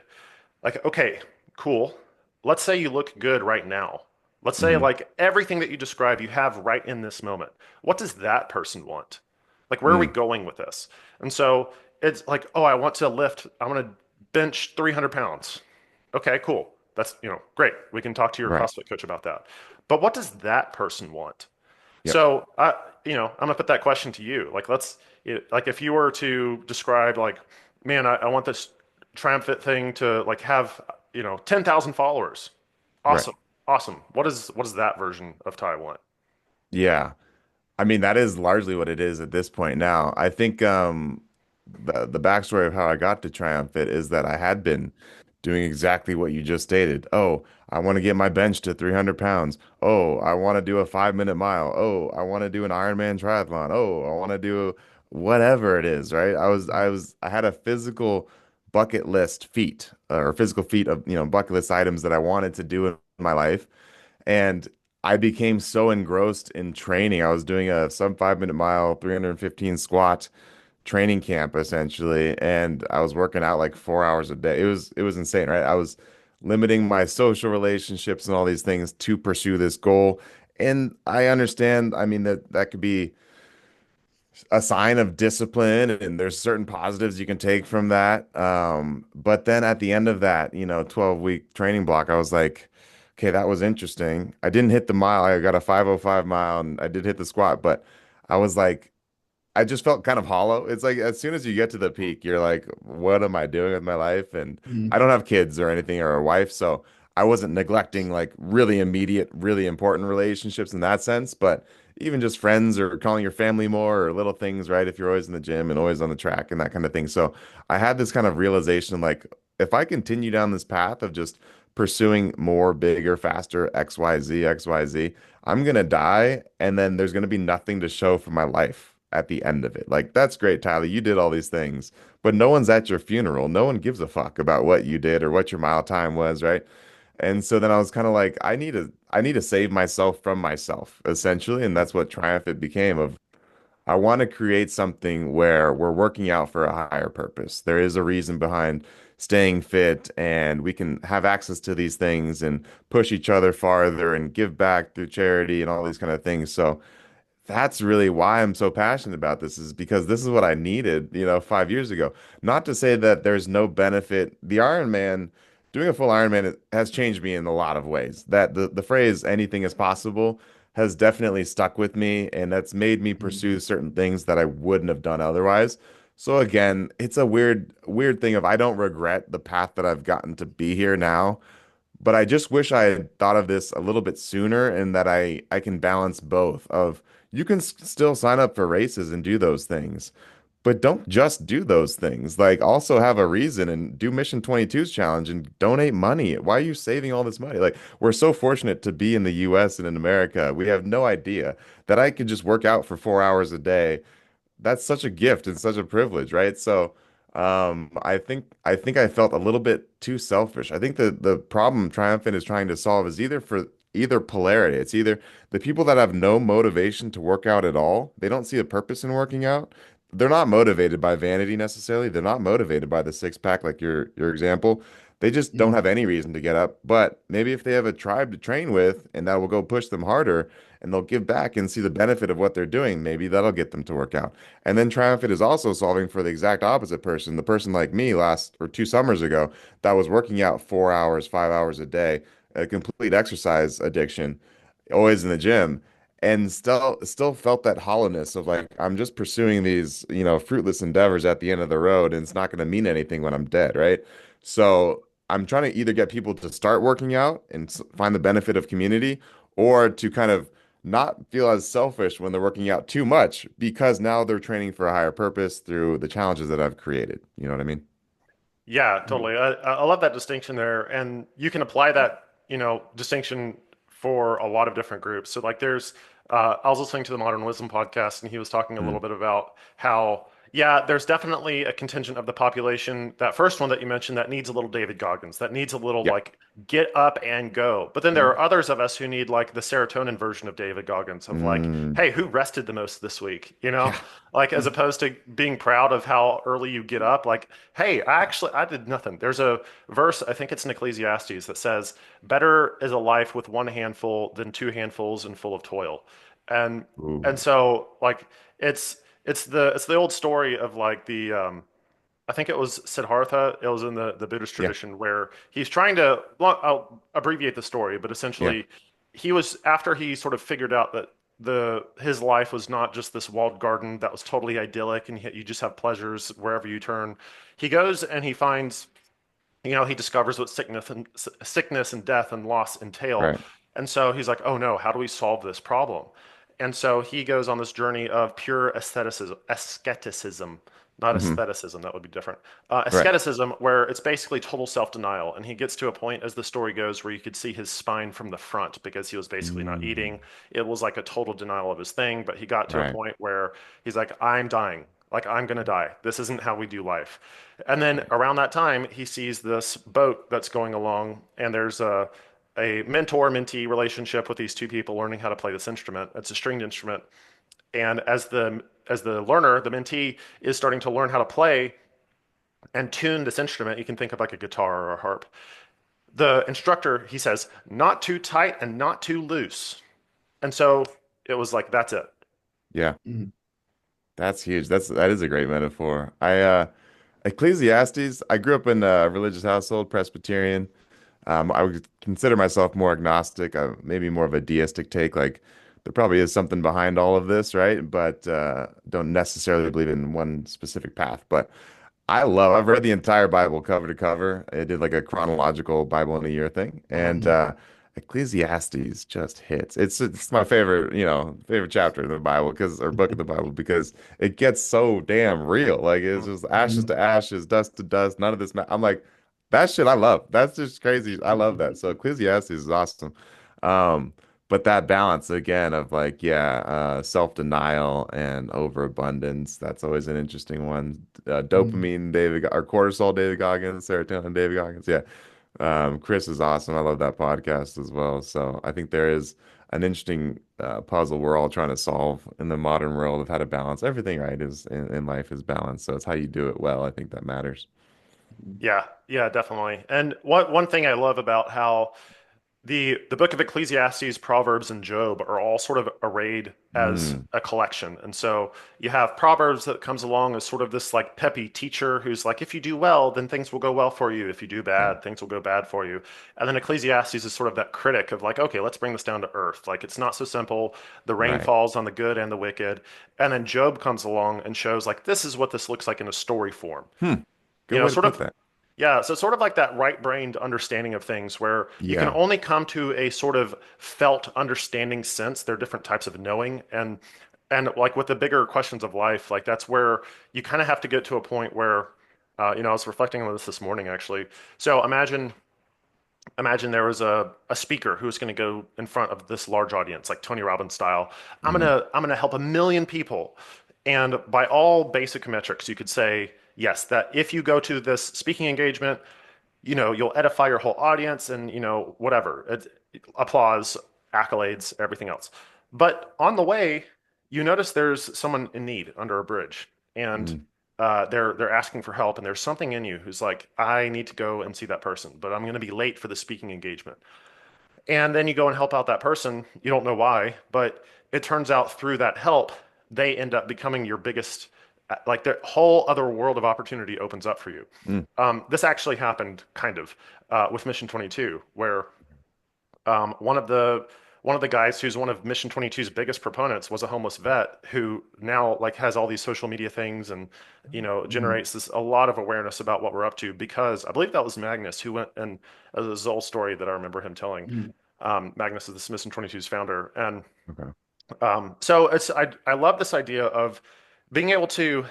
Like, okay, cool. Let's say you look good right now. Let's say Mm. like everything that you describe you have right in this moment. What does that person want? Like, where are we Mm. going with this? And so it's like, oh, I want to lift, I want to bench 300 pounds. Okay, cool. That's, great. We can talk to your Right. CrossFit coach about that. But what does that person want? Yep. So I'm gonna put that question to you. Like, like if you were to describe like, man, I want this TriumFit thing to like have, 10,000 followers. Right. Awesome. Awesome. What is that version of Ty want? Yeah. I mean, that is largely what it is at this point now. I think the backstory of how I got to TriumFit is that I had been doing exactly what you just stated. Oh, I want to get my bench to 300 pounds. Oh, I want to do a 5-minute mile. Oh, I want to do an Ironman triathlon. Oh, I want to do whatever it is, right? I had a physical bucket list feat or physical feat of, bucket list items that I wanted to do in my life. And I became so engrossed in training. I was doing a sub 5-minute mile, 315 squat training camp essentially, and I was working out like 4 hours a day. It was insane, right? I was limiting my social relationships and all these things to pursue this goal. And I understand, I mean, that could be a sign of discipline and there's certain positives you can take from that. But then at the end of that, 12-week training block, I was like, okay, that was interesting. I didn't hit the mile. I got a 5:05 mile and I did hit the squat, but I was like, I just felt kind of hollow. It's like as soon as you get to the peak, you're like, what am I doing with my life? And I don't have kids or anything or a wife, so I wasn't neglecting like really immediate, really important relationships in that sense, but even just friends or calling your family more or little things, right? If you're always in the gym and always on the track and that kind of thing. So I had this kind of realization like if I continue down this path of just pursuing more, bigger, faster, XYZ, XYZ, I'm gonna die and then there's gonna be nothing to show for my life at the end of it. Like, that's great, Tyler. You did all these things, but no one's at your funeral. No one gives a fuck about what you did or what your mile time was, right? And so then I was kind of like, I need to save myself from myself, essentially. And that's what TriumFit became of I want to create something where we're working out for a higher purpose. There is a reason behind staying fit, and we can have access to these things and push each other farther and give back through charity and all these kind of things. So that's really why I'm so passionate about this is because this is what I needed, 5 years ago. Not to say that there's no benefit. The Ironman, doing a full Ironman has changed me in a lot of ways. That the phrase anything is possible has definitely stuck with me, and that's made me pursue certain things that I wouldn't have done otherwise. So again, it's a weird thing of I don't regret the path that I've gotten to be here now. But I just wish I had thought of this a little bit sooner and that I can balance both of you can still sign up for races and do those things, but don't just do those things. Like also have a reason and do Mission 22's challenge and donate money. Why are you saving all this money? Like we're so fortunate to be in the US and in America. We have no idea that I could just work out for 4 hours a day. That's such a gift and such a privilege, right? So I think I felt a little bit too selfish. I think the problem Triumphant is trying to solve is either polarity. It's either the people that have no motivation to work out at all, they don't see a purpose in working out. They're not motivated by vanity necessarily. They're not motivated by the six pack, like your example. They just don't Mhm. have any reason to get up. But maybe if they have a tribe to train with and that will go push them harder and they'll give back and see the benefit of what they're doing, maybe that'll get them to work out. And then TriumphFit is also solving for the exact opposite person, the person like me last or 2 summers ago that was working out 4 hours, 5 hours a day, a complete exercise addiction, always in the gym, and still felt that hollowness of like I'm just pursuing these, fruitless endeavors at the end of the road, and it's not going to mean anything when I'm dead, right? So I'm trying to either get people to start working out and find the benefit of community, or to kind of not feel as selfish when they're working out too much because now they're training for a higher purpose through the challenges that I've created. You know what I mean? Yeah, totally. I love that distinction there, and you can apply that, distinction for a lot of different groups. So like, I was listening to the Modern Wisdom podcast, and he was talking a little Mm. bit about how, yeah, there's definitely a contingent of the population, that first one that you mentioned, that needs a little David Goggins, that needs a little Yeah. like get up and go. But then there are others of us who need like the serotonin version of David Goggins, of like, Mm. hey, who rested the most this week? Yeah. Like as opposed to being proud of how early you get up, like, hey, I did nothing. There's a verse, I think it's in Ecclesiastes, that says, "Better is a life with one handful than two handfuls and full of toil." And Ooh. so like it's the old story of like I think it was Siddhartha. It was in the Buddhist Yeah. tradition where he's trying to. Well, I'll abbreviate the story, but Yeah. essentially, he was after he sort of figured out that the his life was not just this walled garden that was totally idyllic and you just have pleasures wherever you turn. He goes and he finds, he discovers what sickness and death and loss entail. Right. And so he's like, oh no, how do we solve this problem? And so he goes on this journey of pure asceticism, not Hmm. aestheticism, that would be different. Right. Asceticism, where it's basically total self-denial. And he gets to a point, as the story goes, where you could see his spine from the front because he was basically not Mm. eating. It was like a total denial of his thing, but he got to a Right. point where he's like, I'm dying. Like, I'm going to die. This isn't how we do life. And then Right. around that time, he sees this boat that's going along, and there's a mentor-mentee relationship with these two people learning how to play this instrument. It's a stringed instrument, and as the learner, the mentee is starting to learn how to play and tune this instrument. You can think of like a guitar or a harp. The instructor, he says, not too tight and not too loose. And so it was like, that's it. Yeah. Mhm. That's huge. That is a great metaphor. Ecclesiastes, I grew up in a religious household, Presbyterian. I would consider myself more agnostic, maybe more of a deistic take. Like there probably is something behind all of this, right? But don't necessarily believe in one specific path. But I've read the entire Bible cover to cover. I did like a chronological Bible in a year thing, and Ecclesiastes just hits. It's my favorite, favorite chapter in the Bible because or book of the Bible because it gets so damn real. Like it's just ashes Mhm. to ashes, dust to dust. None of this. I'm like that shit. I love. That's just crazy. I love that. So Ecclesiastes is awesome. Um, but that balance again of like, yeah, self-denial and overabundance, that's always an interesting one. Mm. Dopamine, or cortisol, David Goggins, serotonin, David Goggins. Yeah. Chris is awesome. I love that podcast as well. So I think there is an interesting puzzle we're all trying to solve in the modern world of how to balance everything, right? Is in life is balance. So it's how you do it well. I think that matters. Yeah, yeah, definitely. And one thing I love about how the book of Ecclesiastes, Proverbs, and Job are all sort of arrayed as Mm, a collection. And so you have Proverbs that comes along as sort of this like peppy teacher who's like, if you do well, then things will go well for you. If you do yeah. bad, things will go bad for you. And then Ecclesiastes is sort of that critic of like, okay, let's bring this down to earth. Like it's not so simple. The rain Right. falls on the good and the wicked. And then Job comes along and shows like this is what this looks like in a story form. Hmm. You Good know, way to sort put of that. yeah, so sort of like that right-brained understanding of things where you can Yeah. only come to a sort of felt understanding sense. There are different types of knowing and like with the bigger questions of life, like that's where you kind of have to get to a point where I was reflecting on this morning actually. So imagine there was a speaker who's going to go in front of this large audience, like Tony Robbins style. Hmm. I'm gonna help 1 million people, and by all basic metrics, you could say yes that if you go to this speaking engagement, you'll edify your whole audience, and whatever, applause, accolades, everything else. But on the way, you notice there's someone in need under a bridge, and Hmm. they're asking for help, and there's something in you who's like, I need to go and see that person, but I'm going to be late for the speaking engagement. And then you go and help out that person. You don't know why, but it turns out through that help, they end up becoming your biggest, like the whole other world of opportunity opens up for you. Hmm. This actually happened kind of with Mission 22, where one of the guys who's one of Mission 22's biggest proponents was a homeless vet who now like has all these social media things and Mm. generates this a lot of awareness about what we're up to because I believe that was Magnus who went and there's a Zoll story that I remember him telling. Mm. Magnus is the Mission 22's founder, and Okay. so I love this idea of being able to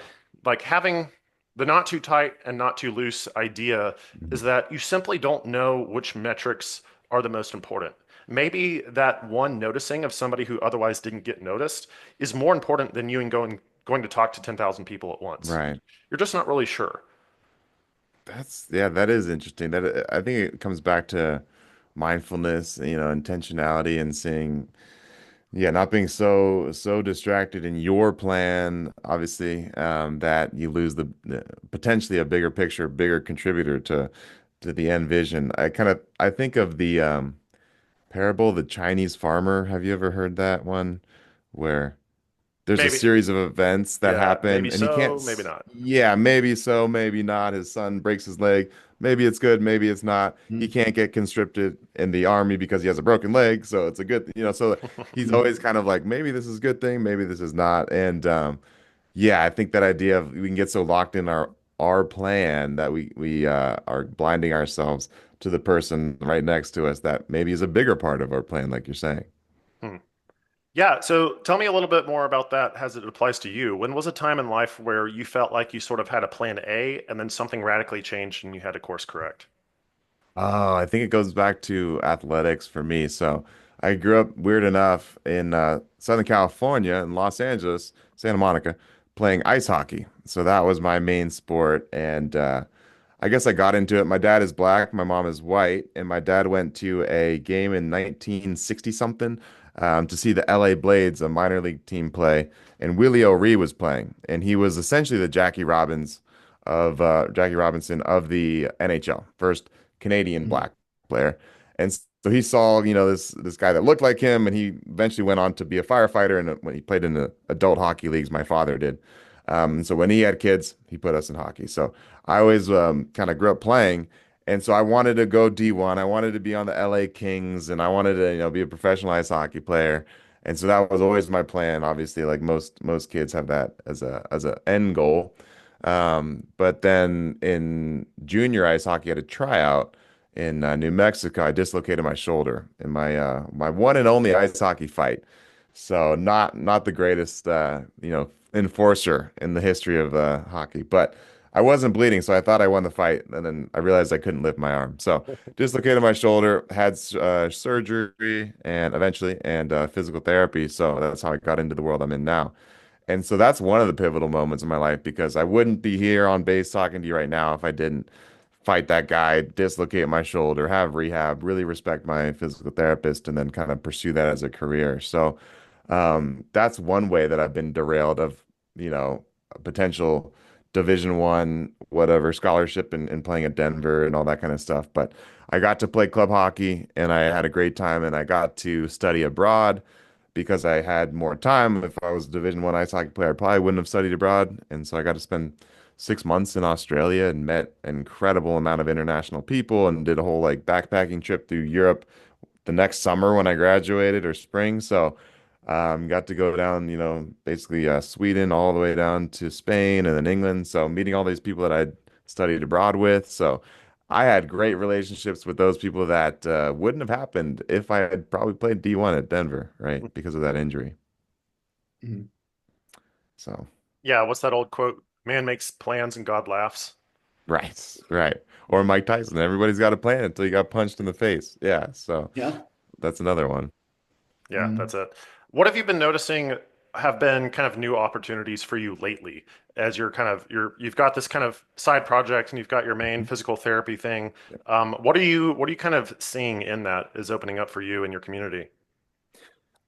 like having the not too tight and not too loose idea Mhm. is that you simply don't know which metrics are the most important. Maybe that one noticing of somebody who otherwise didn't get noticed is more important than you and going to talk to 10,000 people at once. Right. You're just not really sure. Yeah, that is interesting. That I think it comes back to mindfulness, intentionality and seeing, yeah, not being so distracted in your plan, obviously, that you lose potentially a bigger picture, bigger contributor to the end vision. I think of the parable of the Chinese farmer. Have you ever heard that one? Where there's a Maybe, series of events that yeah, maybe happen and he can't so, maybe not. yeah, maybe so, maybe not. His son breaks his leg. Maybe it's good, maybe it's not. He Mm. can't get conscripted in the army because he has a broken leg, so it's a good, so he's Mm. always kind of like maybe this is a good thing, maybe this is not. And yeah, I think that idea of we can get so locked in our plan that we are blinding ourselves to the person right next to us that maybe is a bigger part of our plan, like you're saying. Hmm. Yeah, so tell me a little bit more about that as it applies to you. When was a time in life where you felt like you sort of had a plan A and then something radically changed and you had to course correct? Oh, I think it goes back to athletics for me. So I grew up weird enough in Southern California in Los Angeles, Santa Monica, playing ice hockey. So that was my main sport. And I guess I got into it. My dad is black, my mom is white, and my dad went to a game in 1960 something to see the LA Blades, a minor league team, play. And Willie O'Ree was playing. And he was essentially the Jackie Robinson of the NHL, first Canadian Mm. black player. And so he saw, this guy that looked like him, and he eventually went on to be a firefighter. And when he played in the adult hockey leagues, my father did. So when he had kids, he put us in hockey. So I always kind of grew up playing, and so I wanted to go D1. I wanted to be on the LA Kings, and I wanted to, be a professional ice hockey player. And so that was always my plan. Obviously, like most kids have that as a end goal. But then in junior ice hockey at a tryout in New Mexico, I dislocated my shoulder in my one and only ice hockey fight. So not the greatest enforcer in the history of hockey, but I wasn't bleeding, so I thought I won the fight, and then I realized I couldn't lift my arm. So dislocated my shoulder, had surgery, and eventually physical therapy. So that's how I got into the world I'm in now. And so that's one of the pivotal moments in my life because I wouldn't be here on base talking to you right now if I didn't fight that guy, dislocate my shoulder, have rehab, really respect my physical therapist, and then kind of pursue that as a career. So that's one way that I've been derailed of, a potential Division 1, whatever scholarship and playing at Denver and all that kind of stuff. But I got to play club hockey and I had a great time and I got to study abroad because I had more time. If I was a Division 1 ice hockey player, I probably wouldn't have studied abroad. And so I got to spend 6 months in Australia and met an incredible amount of international people and did a whole like backpacking trip through Europe the next summer when I graduated or spring. So got to go down, basically Sweden all the way down to Spain and then England. So meeting all these people that I'd studied abroad with. So I had great relationships with those people that wouldn't have happened if I had probably played D1 at Denver, right? Because of that injury. Mhm. So, Yeah, what's that old quote? Man makes plans and God laughs. right, right. Or Mike Tyson, everybody's got a plan until you got punched in the face. Yeah. So Yeah. that's another one. Yeah, Mhm. that's it. What have you been noticing have been kind of new opportunities for you lately as you've got this kind of side project and you've got your main Mhm. physical therapy thing. What are you kind of seeing in that is opening up for you and your community?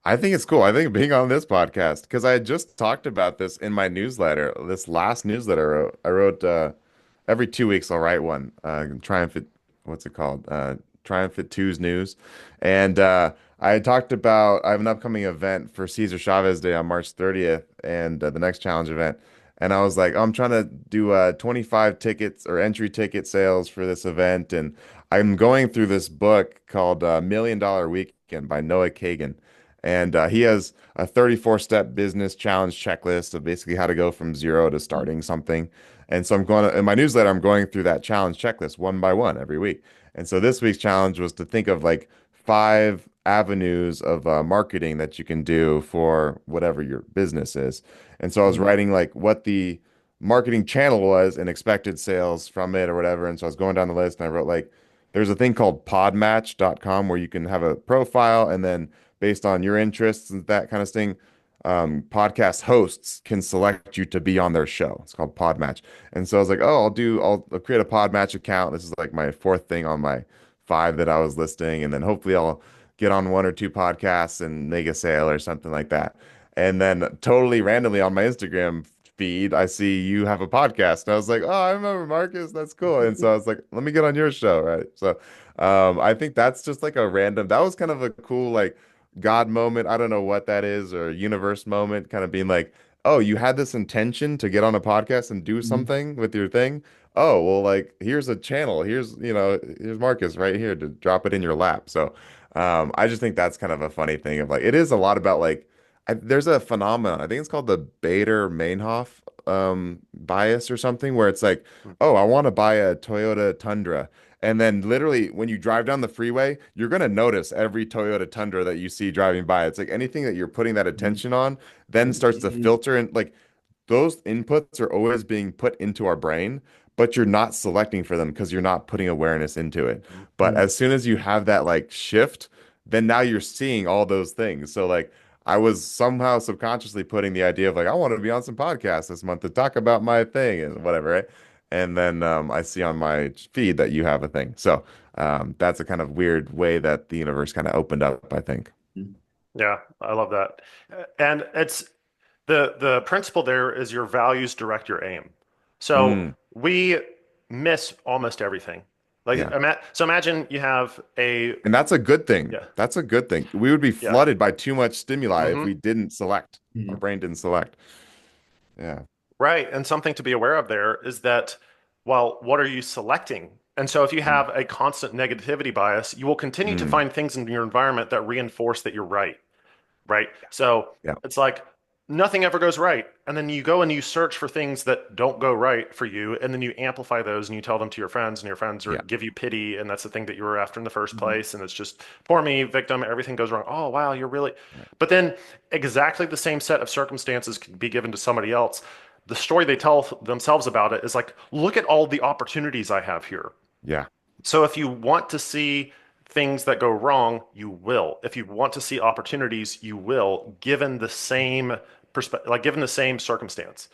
I think it's cool. I think being on this podcast, because I had just talked about this in my newsletter, this last newsletter I wrote every 2 weeks I'll write one. TriumFit, what's it called? TriumFit 2's news. And I had talked about I have an upcoming event for Cesar Chavez Day on March 30th and the next challenge event. And I was like, oh, I'm trying to do 25 tickets or entry ticket sales for this event. And I'm going through this book called $1 Million Weekend by Noah Kagan. And he has a 34-step business challenge checklist of basically how to go from zero to starting something. And so in my newsletter, I'm going through that challenge checklist one by one every week. And so this week's challenge was to think of like 5 avenues of marketing that you can do for whatever your business is. And so I was Mhm. writing like what the marketing channel was and expected sales from it or whatever. And so I was going down the list and I wrote like, there's a thing called podmatch.com where you can have a profile and then based on your interests and that kind of thing, podcast hosts can select you to be on their show. It's called Podmatch. And so I was like, oh, I'll create a Podmatch account. This is like my fourth thing on my 5 that I was listing. And then hopefully I'll get on 1 or 2 podcasts and make a sale or something like that. And then totally randomly on my Instagram feed, I see you have a podcast. And I was like, oh, I remember Marcus. That's cool. And so I was like, let me get on your show. Right. So I think that's just like a random, that was kind of a cool, like, God moment. I don't know what that is, or universe moment, kind of being like, oh, you had this intention to get on a podcast and do Mhm. something with your thing. Oh, well, like here's a channel. Here's Marcus right here to drop it in your lap. So I just think that's kind of a funny thing of like it is a lot about like there's a phenomenon. I think it's called the Bader-Meinhof bias or something where it's like, oh, I want to buy a Toyota Tundra. And then literally when you drive down the freeway, you're going to notice every Toyota Tundra that you see driving by. It's like anything that you're putting that Mhm. attention on then starts to Mhm. filter and like those inputs are always being put into our brain, but you're not selecting for them because you're not putting awareness into it. But Mhm. as soon as you have that like shift, then now you're seeing all those things. So like I was somehow subconsciously putting the idea of like I want to be on some podcasts this month to talk about my thing and whatever, right? And then I see on my feed that you have a thing. So that's a kind of weird way that the universe kind of opened up, I think. Mhm. Yeah, I love that. And it's the principle there is your values direct your aim. So Mm, we miss almost everything. yeah. So imagine you have a And that's a good thing. yeah, That's a good thing. We would be yeah. flooded by too much stimuli if Hmm. we didn't select. Our Mhm. brain didn't select. Yeah. Right. And something to be aware of there is that, well, what are you selecting? And so if you Mm, have a constant negativity bias, you will continue to mm, find things in your environment that reinforce that you're right. Right? So yeah. it's like nothing ever goes right. And then you go and you search for things that don't go right for you. And then you amplify those and you tell them to your friends, and your friends Yeah. give you pity. And that's the thing that you were after in the first Mhm. place. And it's just, poor me, victim, everything goes wrong. Oh, wow, you're really. Right. But then exactly the same set of circumstances could be given to somebody else. the story they tell themselves about it is like, look at all the opportunities I have here. Yeah. So if you want to see things that go wrong, you will. If you want to see opportunities, you will, given the same perspective, like given the same circumstance.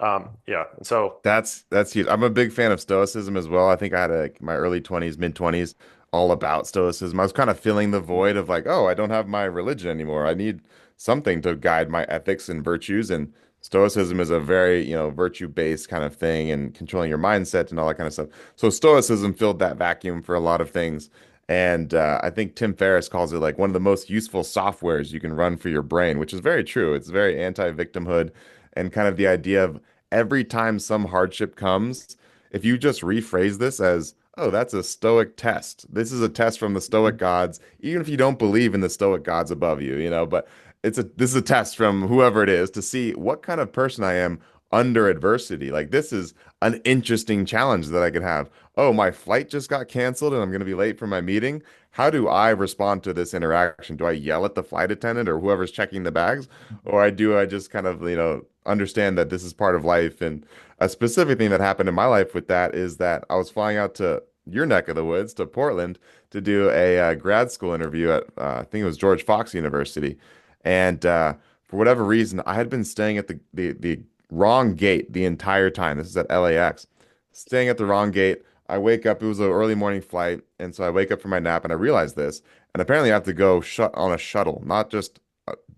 Yeah. And so, That's huge. I'm a big fan of Stoicism as well. I think I had my early 20s, mid 20s, all about Stoicism. I was kind of filling the void of like, oh, I don't have my religion anymore. I need something to guide my ethics and virtues. And Stoicism is a very, virtue-based kind of thing and controlling your mindset and all that kind of stuff. So Stoicism filled that vacuum for a lot of things. And I think Tim Ferriss calls it like one of the most useful softwares you can run for your brain, which is very true. It's very anti-victimhood and kind of the idea of every time some hardship comes, if you just rephrase this as, oh, that's a stoic test. This is a test from the stoic gods, even if you don't believe in the stoic gods above you, but this is a test from whoever it is to see what kind of person I am under adversity. Like this is an interesting challenge that I could have. Oh, my flight just got canceled and I'm going to be late for my meeting. How do I respond to this interaction? Do I yell at the flight attendant or whoever's checking the bags? Or I just kind of, understand that this is part of life? And a specific thing that happened in my life with that is that I was flying out to your neck of the woods, to Portland, to do a grad school interview at, I think it was George Fox University. And for whatever reason, I had been staying at the wrong gate the entire time. This is at LAX. Staying at the wrong gate. I wake up, it was an early morning flight, and so I wake up from my nap and I realize this. And apparently I have to go on a shuttle, not just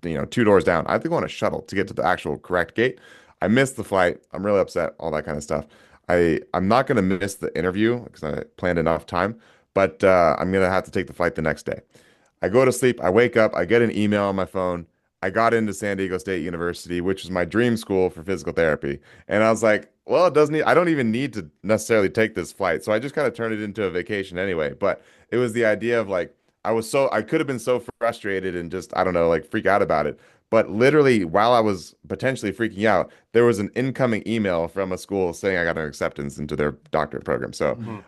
2 doors down. I have to go on a shuttle to get to the actual correct gate. I missed the flight. I'm really upset, all that kind of stuff. I'm not going to miss the interview because I planned enough time, but I'm going to have to take the flight the next day. I go to sleep. I wake up. I get an email on my phone. I got into San Diego State University, which is my dream school for physical therapy. And I was like, well, I don't even need to necessarily take this flight. So I just kind of turned it into a vacation anyway. But it was the idea of like, I could have been so frustrated and just, I don't know, like freak out about it. But literally, while I was potentially freaking out, there was an incoming email from a school saying I got an acceptance into their doctorate program. So mhm.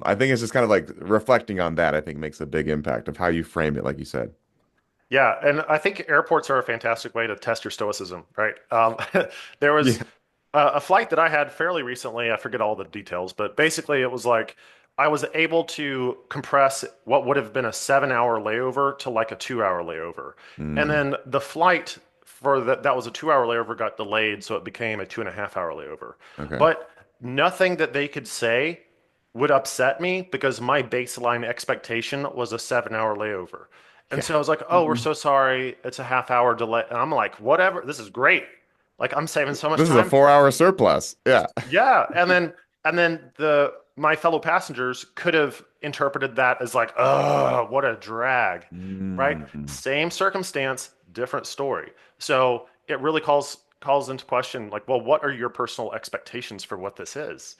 I think it's just kind of like reflecting on that, I think makes a big impact of how you frame it, like you said. Yeah, and I think airports are a fantastic way to test your stoicism, right? There was Yeah. a flight that I had fairly recently. I forget all the details, but basically it was like I was able to compress what would have been a 7 hour layover to like a 2 hour layover. And Mm, then the flight for that was a 2 hour layover got delayed, so it became a 2.5 hour layover. okay. But nothing that they could say would upset me because my baseline expectation was a 7 hour layover. And Yeah. so I was like, oh, we're Mhm. so sorry. It's a half hour delay. And I'm like, whatever. This is great. Like I'm saving so much This is a time. 4 hour surplus. Yeah. Yeah. And then my fellow passengers could have interpreted that as like, oh, what a drag. Right? Mm. Same circumstance, different story. So it really calls into question like, well, what are your personal expectations for what this is?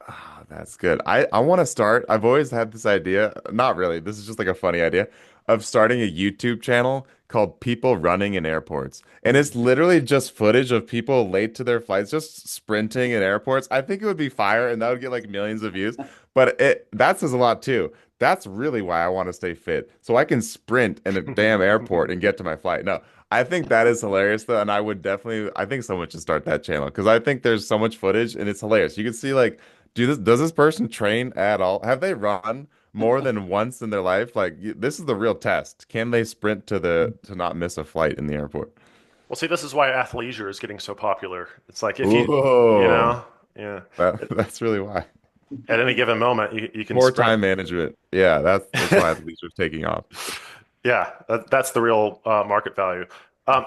Ah, that's good. I want to start. I've always had this idea, not really. This is just like a funny idea of starting a YouTube channel called People Running in Airports. And it's literally just footage of people late to their flights, just sprinting in airports. I think it would be fire and that would get like millions of views. But that says a lot too. That's really why I want to stay fit. So I can sprint in a damn airport and get to my flight. No, I think that is hilarious though. And I think someone should start that channel because I think there's so much footage and it's hilarious. You can see like does this person train at all? Have they run more than once in their life? Like this is the real test. Can they sprint to not miss a flight in the airport? Well, see, this is why athleisure is getting so popular. It's like if you Oh, know, yeah, that's really why. at any given moment, you can Poor sprint. time management. Yeah, that's why athletes are taking off. Yeah, that's the real market value.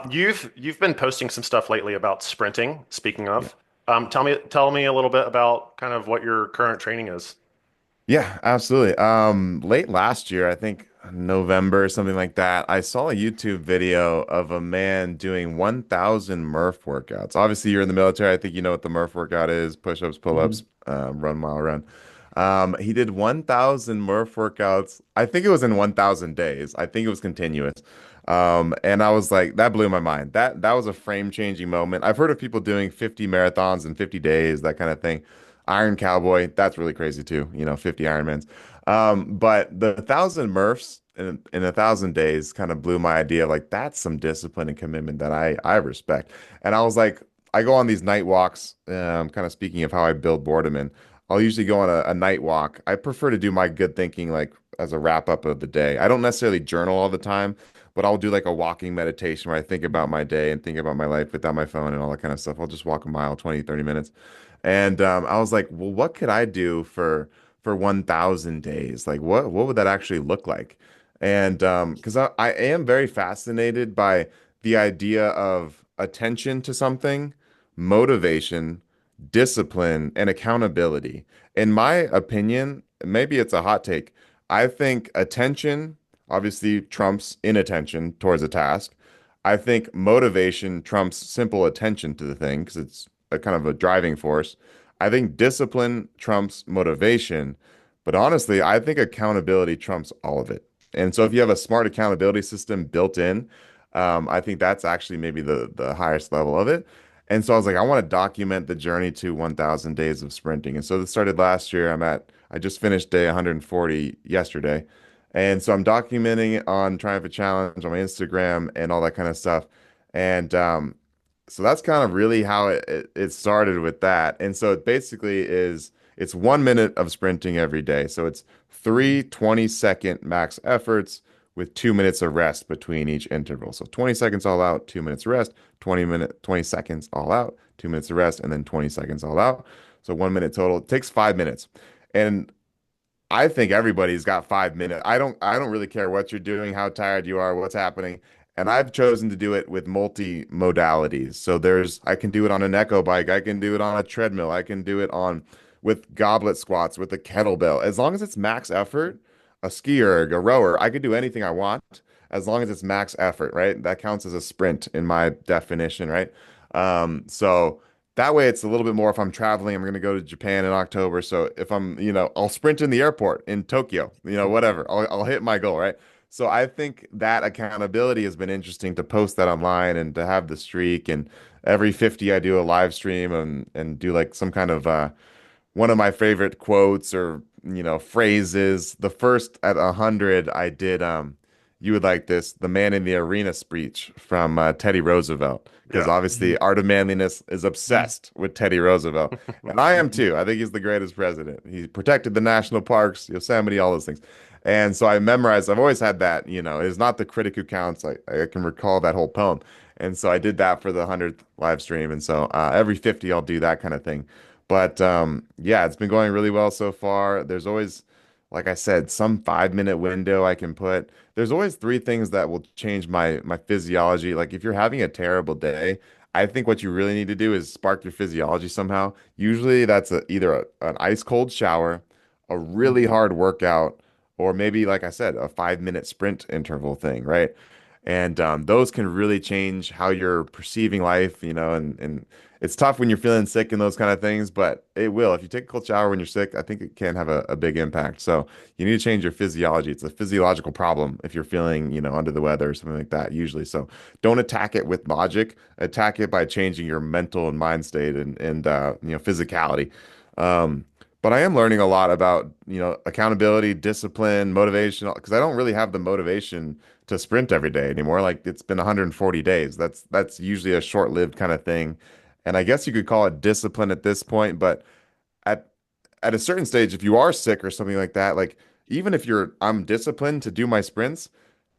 You've been posting some stuff lately about sprinting. Speaking Yeah. of, tell me a little bit about kind of what your current training is. Yeah, absolutely. Late last year, I think November, something like that, I saw a YouTube video of a man doing 1,000 Murph workouts. Obviously, you're in the military. I think you know what the Murph workout is: push-ups, pull-ups, Mhm. run, mile, run. He did 1,000 Murph workouts. I think it was in 1,000 days. I think it was continuous. And I was like, that blew my mind. That was a frame-changing moment. I've heard of people doing 50 marathons in 50 days, that kind of thing. Iron Cowboy, that's really crazy too. 50 Ironmans. But the 1,000 Murphs in 1,000 days kind of blew my idea of like that's some discipline and commitment that I respect. And I was like, I go on these night walks. Kind of speaking of how I build boredom in, I'll usually go on a night walk. I prefer to do my good thinking like as a wrap up of the day. I don't necessarily journal all the time, but I'll do like a walking meditation where I think about my day and think about my life without my phone and all that kind of stuff. I'll just walk a mile, 20, 30 minutes. And I was like, well, what could I do for 1,000 days? Like what would that actually look like? And because I am very fascinated by the idea of attention to something, motivation, discipline, and accountability. In my opinion, maybe it's a hot take. I think attention obviously trumps inattention towards a task. I think motivation trumps simple attention to the thing because it's a kind of a driving force. I think discipline trumps motivation, but honestly, I think accountability trumps all of it. And so if you have a smart accountability system built in, I think that's actually maybe the highest level of it. And so I was like, I want to document the journey to 1,000 days of sprinting. And so this started last year. I just finished day 140 yesterday. And so I'm documenting it on TriumFit Challenge on my Instagram and all that kind of stuff. And so that's kind of really how it started with that. And so it basically it's 1 minute of sprinting every day. So it's three 20-second max efforts with 2 minutes of rest between each interval. So 20 seconds all out, 2 minutes rest, 20 seconds all out, 2 minutes of rest, and then 20 seconds all out. So 1 minute total. It takes 5 minutes. And I think everybody's got 5 minutes. I don't really care what you're doing, how tired you are, what's happening. And I've chosen to do it with multi modalities. So I can do it on an echo bike, I can do it on a treadmill, I can do it on with goblet squats, with a kettlebell. As long as it's max effort, a ski erg, a rower, I could do anything I want as long as it's max effort, right? That counts as a sprint in my definition, right? So that way, it's a little bit more if I'm traveling. I'm going to go to Japan in October. So if I'll sprint in the airport in Tokyo, whatever. I'll hit my goal, right? So I think that accountability has been interesting to post that online and to have the streak. And every 50, I do a live stream and do like some kind of one of my favorite quotes or phrases. The first at 100, I did you would like this, the man in the arena speech from Teddy Roosevelt, because Yeah. obviously Art of Manliness is obsessed with Teddy Roosevelt, and I am too. I think he's the greatest president. He protected the national parks, Yosemite, all those things. And so I memorized, I've always had that, it's not the critic who counts. I can recall that whole poem. And so I did that for the 100th live stream. And so every 50, I'll do that kind of thing. But yeah, it's been going really well so far. There's always, like I said, some 5 minute window I can put. There's always three things that will change my physiology. Like if you're having a terrible day, I think what you really need to do is spark your physiology somehow. Usually that's an ice cold shower, a really hard workout, or maybe, like I said, a 5 minute sprint interval thing, right? And those can really change how you're perceiving life, and it's tough when you're feeling sick and those kind of things, but it will. If you take a cold shower when you're sick, I think it can have a big impact. So you need to change your physiology. It's a physiological problem if you're feeling, under the weather or something like that, usually. So don't attack it with logic. Attack it by changing your mental and mind state and physicality. But I am learning a lot about, accountability, discipline, motivation, because I don't really have the motivation to sprint every day anymore. Like it's been 140 days. That's usually a short-lived kind of thing. And I guess you could call it discipline at this point, but at at a certain stage, if you are sick or something like that, like even if I'm disciplined to do my sprints,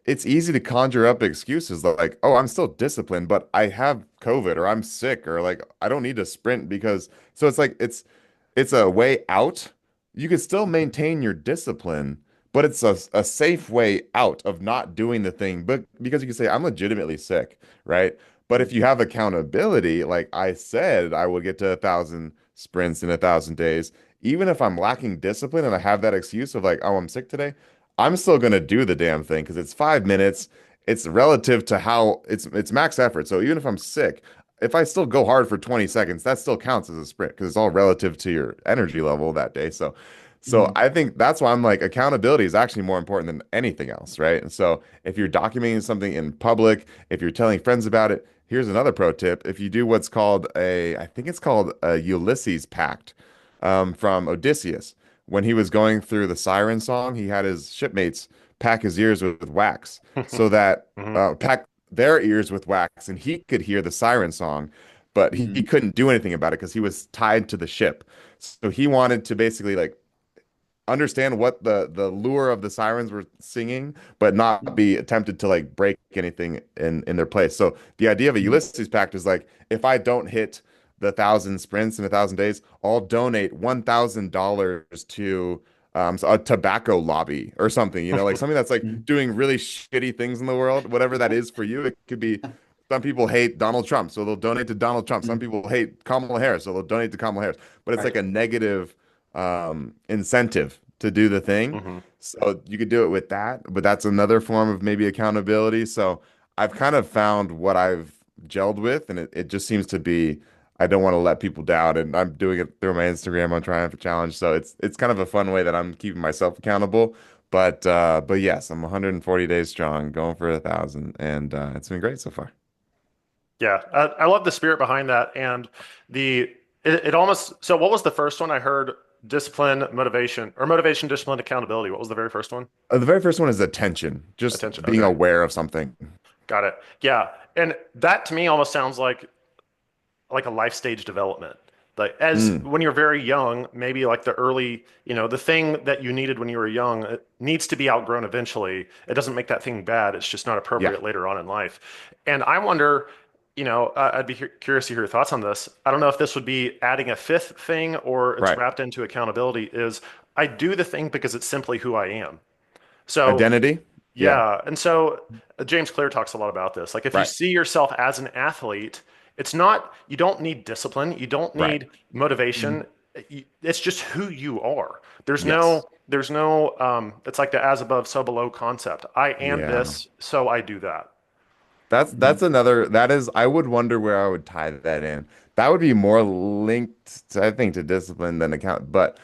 it's easy to conjure up excuses like, oh, I'm still disciplined, but I have COVID or I'm sick or like I don't need to sprint because so it's like it's a way out. You can still maintain your discipline, but it's a safe way out of not doing the thing. But because you can say, I'm legitimately sick, right? But if you have accountability, like I said, I will get to 1,000 sprints in 1,000 days. Even if I'm lacking discipline and I have that excuse of like, oh, I'm sick today, I'm still gonna do the damn thing because it's 5 minutes. It's relative to how it's max effort. So even if I'm sick, if I still go hard for 20 seconds, that still counts as a sprint because it's all relative to your energy level that day. So Mhm. I think that's why I'm like accountability is actually more important than anything else, right? And so if you're documenting something in public, if you're telling friends about it, here's another pro tip. If you do what's called I think it's called a Ulysses Pact from Odysseus. When he was going through the siren song, he had his shipmates pack his ears with wax so that Mhm. pack their ears with wax and he could hear the siren song. but he Mhm. couldn't do anything about it because he was tied to the ship. So he wanted to basically like understand what the lure of the sirens were singing, but not be tempted to like break anything in their place. So the idea of a Mhm. Ulysses Pact is like, if I don't hit the 1,000 sprints in 1,000 days, I'll donate $1,000 to a tobacco lobby or something, like something that's like Mhm. doing really shitty things in the world, whatever that is for you. It could be some people hate Donald Trump, so they'll donate to Donald Trump. Some Mhm. people hate Kamala Harris, so they'll donate to Kamala Harris. But it's like Right. a negative incentive to do the thing. Hmm. So you could do it with that, but that's another form of maybe accountability. So I've kind of found what I've gelled with, and it just seems to be I don't want to let people down, and I'm doing it through my Instagram on TriumFit Challenge. So it's kind of a fun way that I'm keeping myself accountable. But yes, I'm 140 days strong, going for 1,000, and it's been great so far. Yeah, I love the spirit behind that, and the it almost. So, what was the first one I heard? Discipline, motivation, or motivation, discipline, accountability. What was the very first one? The very first one is attention, just Attention. being Okay, aware of something. got it. Yeah, and that to me almost sounds like a life stage development. Like as Mm, when you're very young, maybe like the early, the thing that you needed when you were young, it needs to be outgrown eventually. It doesn't make that thing bad. It's just not yeah, appropriate later on in life. And I wonder, I'd be curious to hear your thoughts on this. I don't know if this would be adding a fifth thing or it's right. wrapped into accountability, is I do the thing because it's simply who I am. So Identity, yeah, yeah, and so James Clear talks a lot about this. Like if you right, see yourself as an athlete, it's not, you don't need discipline, you don't right. need motivation. Mhm. It's just who you are. Yes. There's no, it's like the as above, so below concept. I am Yeah. this, so I do that. That's another that is I would wonder where I would tie that in. That would be more linked to, I think, to discipline than account. But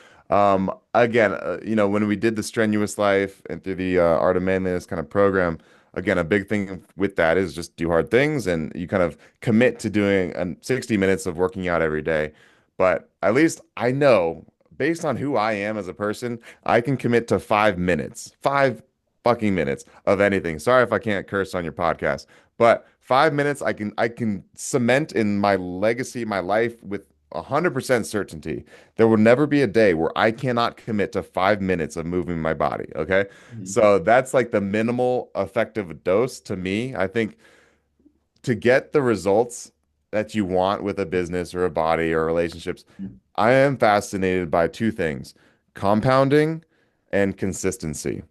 again, when we did the strenuous life and through the Art of Manliness kind of program, again, a big thing with that is just do hard things and you kind of commit to doing 60 minutes of working out every day. But at least I know based on who I am as a person, I can commit to 5 minutes, 5 fucking minutes of anything. Sorry if I can't curse on your podcast. But 5 minutes, I can cement in my legacy, my life with 100% certainty. There will never be a day where I cannot commit to 5 minutes of moving my body. Okay. Mhm. So that's like the minimal effective dose to me. I think to get the results that you want with a business or a body or relationships, I am fascinated by two things: compounding and consistency.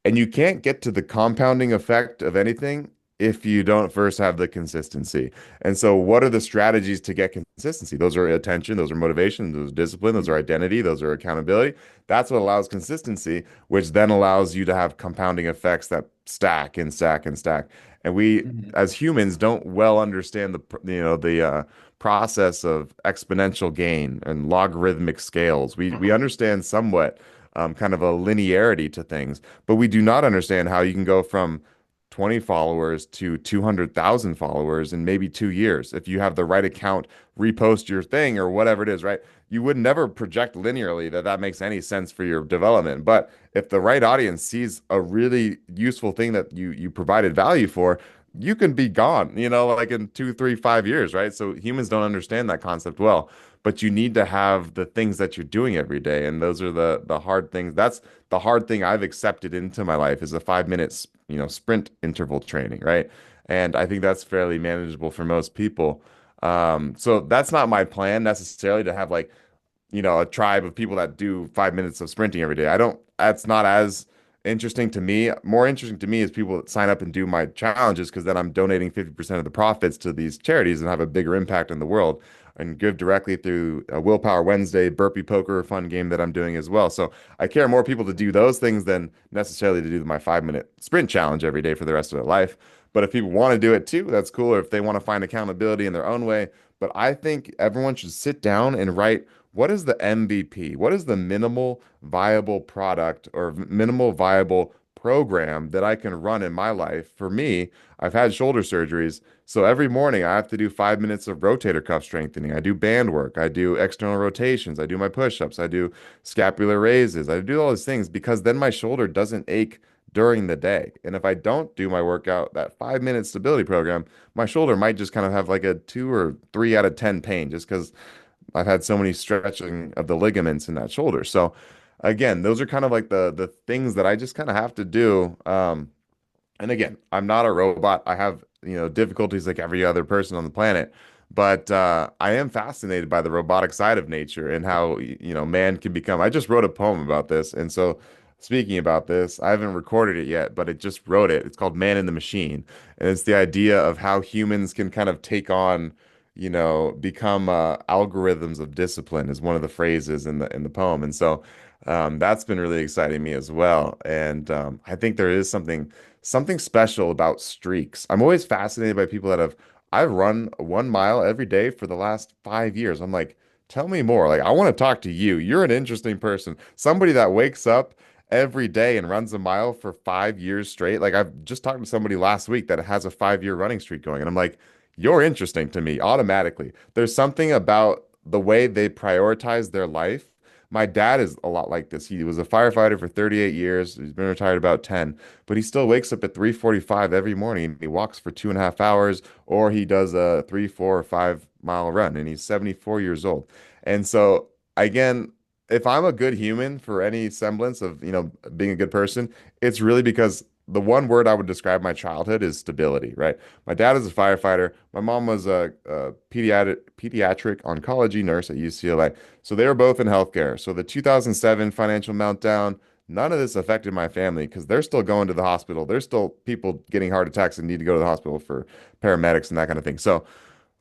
And you can't get to the compounding effect of anything if you don't first have the consistency. And so, what are the strategies to get consistency? Those are attention, those are motivation, those are discipline, those are identity, those are accountability. That's what allows consistency, which then allows you to have compounding effects that stack and stack and stack. And we, Mhm. as humans, don't well understand the process of exponential gain and logarithmic scales. We Hmm. understand somewhat kind of a linearity to things, but we do not understand how you can go from 20 followers to 200,000 followers in maybe 2 years. If you have the right account, repost your thing or whatever it is, right? You would never project linearly that makes any sense for your development. But if the right audience sees a really useful thing that you provided value for, you can be gone, like in 2, 3, 5 years, right? So humans don't understand that concept well, but you need to have the things that you're doing every day, and those are the hard things. That's the hard thing I've accepted into my life is a 5 minutes, sprint interval training, right? And I think that's fairly manageable for most people. So that's not my plan necessarily to have like a tribe of people that do 5 minutes of sprinting every day. I don't, that's not as interesting to me. More interesting to me is people that sign up and do my challenges because then I'm donating 50% of the profits to these charities and have a bigger impact in the world and give directly through a Willpower Wednesday burpee poker fun game that I'm doing as well. So I care more people to do those things than necessarily to do my 5 minute sprint challenge every day for the rest of their life. But if people want to do it too, that's cool. Or if they want to find accountability in their own way. But I think everyone should sit down and write what is the MVP? What is the minimal viable product or minimal viable program that I can run in my life? For me, I've had shoulder surgeries. So every morning I have to do 5 minutes of rotator cuff strengthening. I do band work. I do external rotations. I do my push-ups. I do scapular raises. I do all those things because then my shoulder doesn't ache during the day. And if I don't do my workout, that 5 minute stability program, my shoulder might just kind of have like a 2 or 3 out of 10 pain just because I've had so many stretching of the ligaments in that shoulder. So again, those are kind of like the things that I just kind of have to do. And again, I'm not a robot. I have, difficulties like every other person on the planet. But I am fascinated by the robotic side of nature and how, man can become. I just wrote a poem about this. And so, speaking about this, I haven't recorded it yet, but it just wrote it. It's called Man in the Machine. And it's the idea of how humans can kind of take on, become algorithms of discipline is one of the phrases in the poem. And so that's been really exciting me as well. And I think there is something special about streaks. I'm always fascinated by people that I've run 1 mile every day for the last 5 years. I'm like, tell me more. Like, I want to talk to you. You're an interesting person. Somebody that wakes up every day and runs a mile for 5 years straight. Like, I've just talked to somebody last week that has a 5 year running streak going. And I'm like, you're interesting to me automatically. There's something about the way they prioritize their life. My dad is a lot like this. He was a firefighter for 38 years. He's been retired about 10, but he still wakes up at 3:45 every morning. He walks for 2.5 hours, or he does a 3, 4, or 5 mile run, and he's 74 years old. And so, again, if I'm a good human for any semblance of, being a good person, it's really because the one word I would describe my childhood is stability, right? My dad is a firefighter. My mom was a pediatric oncology nurse at UCLA. So they were both in healthcare. So the 2007 financial meltdown, none of this affected my family because they're still going to the hospital. There's still people getting heart attacks and need to go to the hospital for paramedics and that kind of thing. So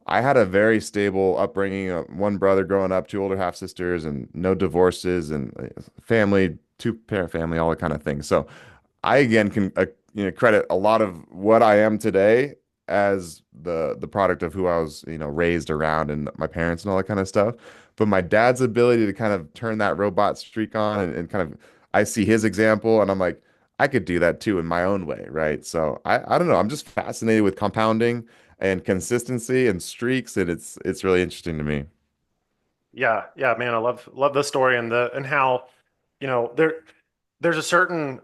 I had a very stable upbringing. One brother growing up, two older half sisters, and no divorces, and family, two-parent family, all that kind of thing. So I again can credit a lot of what I am today as the product of who I was raised around and my parents and all that kind of stuff. But my dad's ability to kind of turn that robot streak on and kind of I see his example and I'm like I could do that too in my own way, right? So I don't know. I'm just fascinated with compounding and consistency and streaks, and it's really interesting to me. Yeah, yeah, man, I love the story and how, there's a certain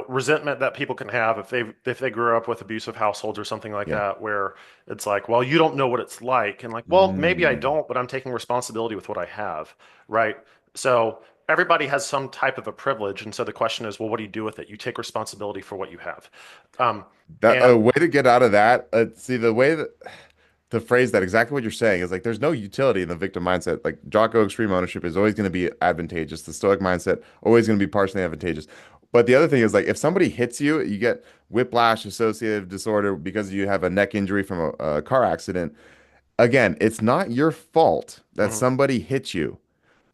resentment that people can have if they grew up with abusive households or something like Yeah. that, where it's like, well, you don't know what it's like, and like, well, maybe I Mm. don't, but I'm taking responsibility with what I have, right? So everybody has some type of a privilege, and so the question is, well, what do you do with it? You take responsibility for what you have. Um, That a and way to get out of that. See the way that to phrase that exactly what you're saying is like there's no utility in the victim mindset. Like Jocko extreme ownership is always going to be advantageous. The stoic mindset always going to be partially advantageous. But the other thing is like if somebody hits you, you get whiplash associative disorder because you have a neck injury from a car accident. Again, it's not your fault that mhm, somebody hit you.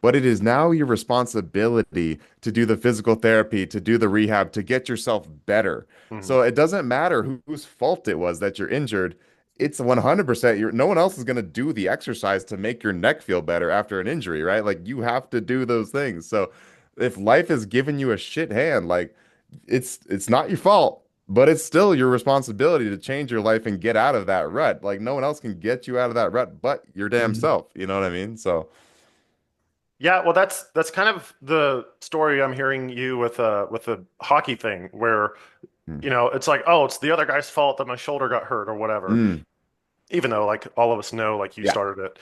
But it is now your responsibility to do the physical therapy, to do the rehab, to get yourself better. mhm, So it doesn't matter whose fault it was that you're injured. It's 100% no one else is going to do the exercise to make your neck feel better after an injury, right? Like you have to do those things. So if life has given you a shit hand, like it's not your fault, but it's still your responsibility to change your life and get out of that rut. Like no one else can get you out of that rut but your damn Mhm. self. You know what I mean? So yeah, well, that's kind of the story I'm hearing you with the hockey thing, where mm, it's like, oh, it's the other guy's fault that my shoulder got hurt or whatever. mm, Even though like all of us know like you yeah. started it.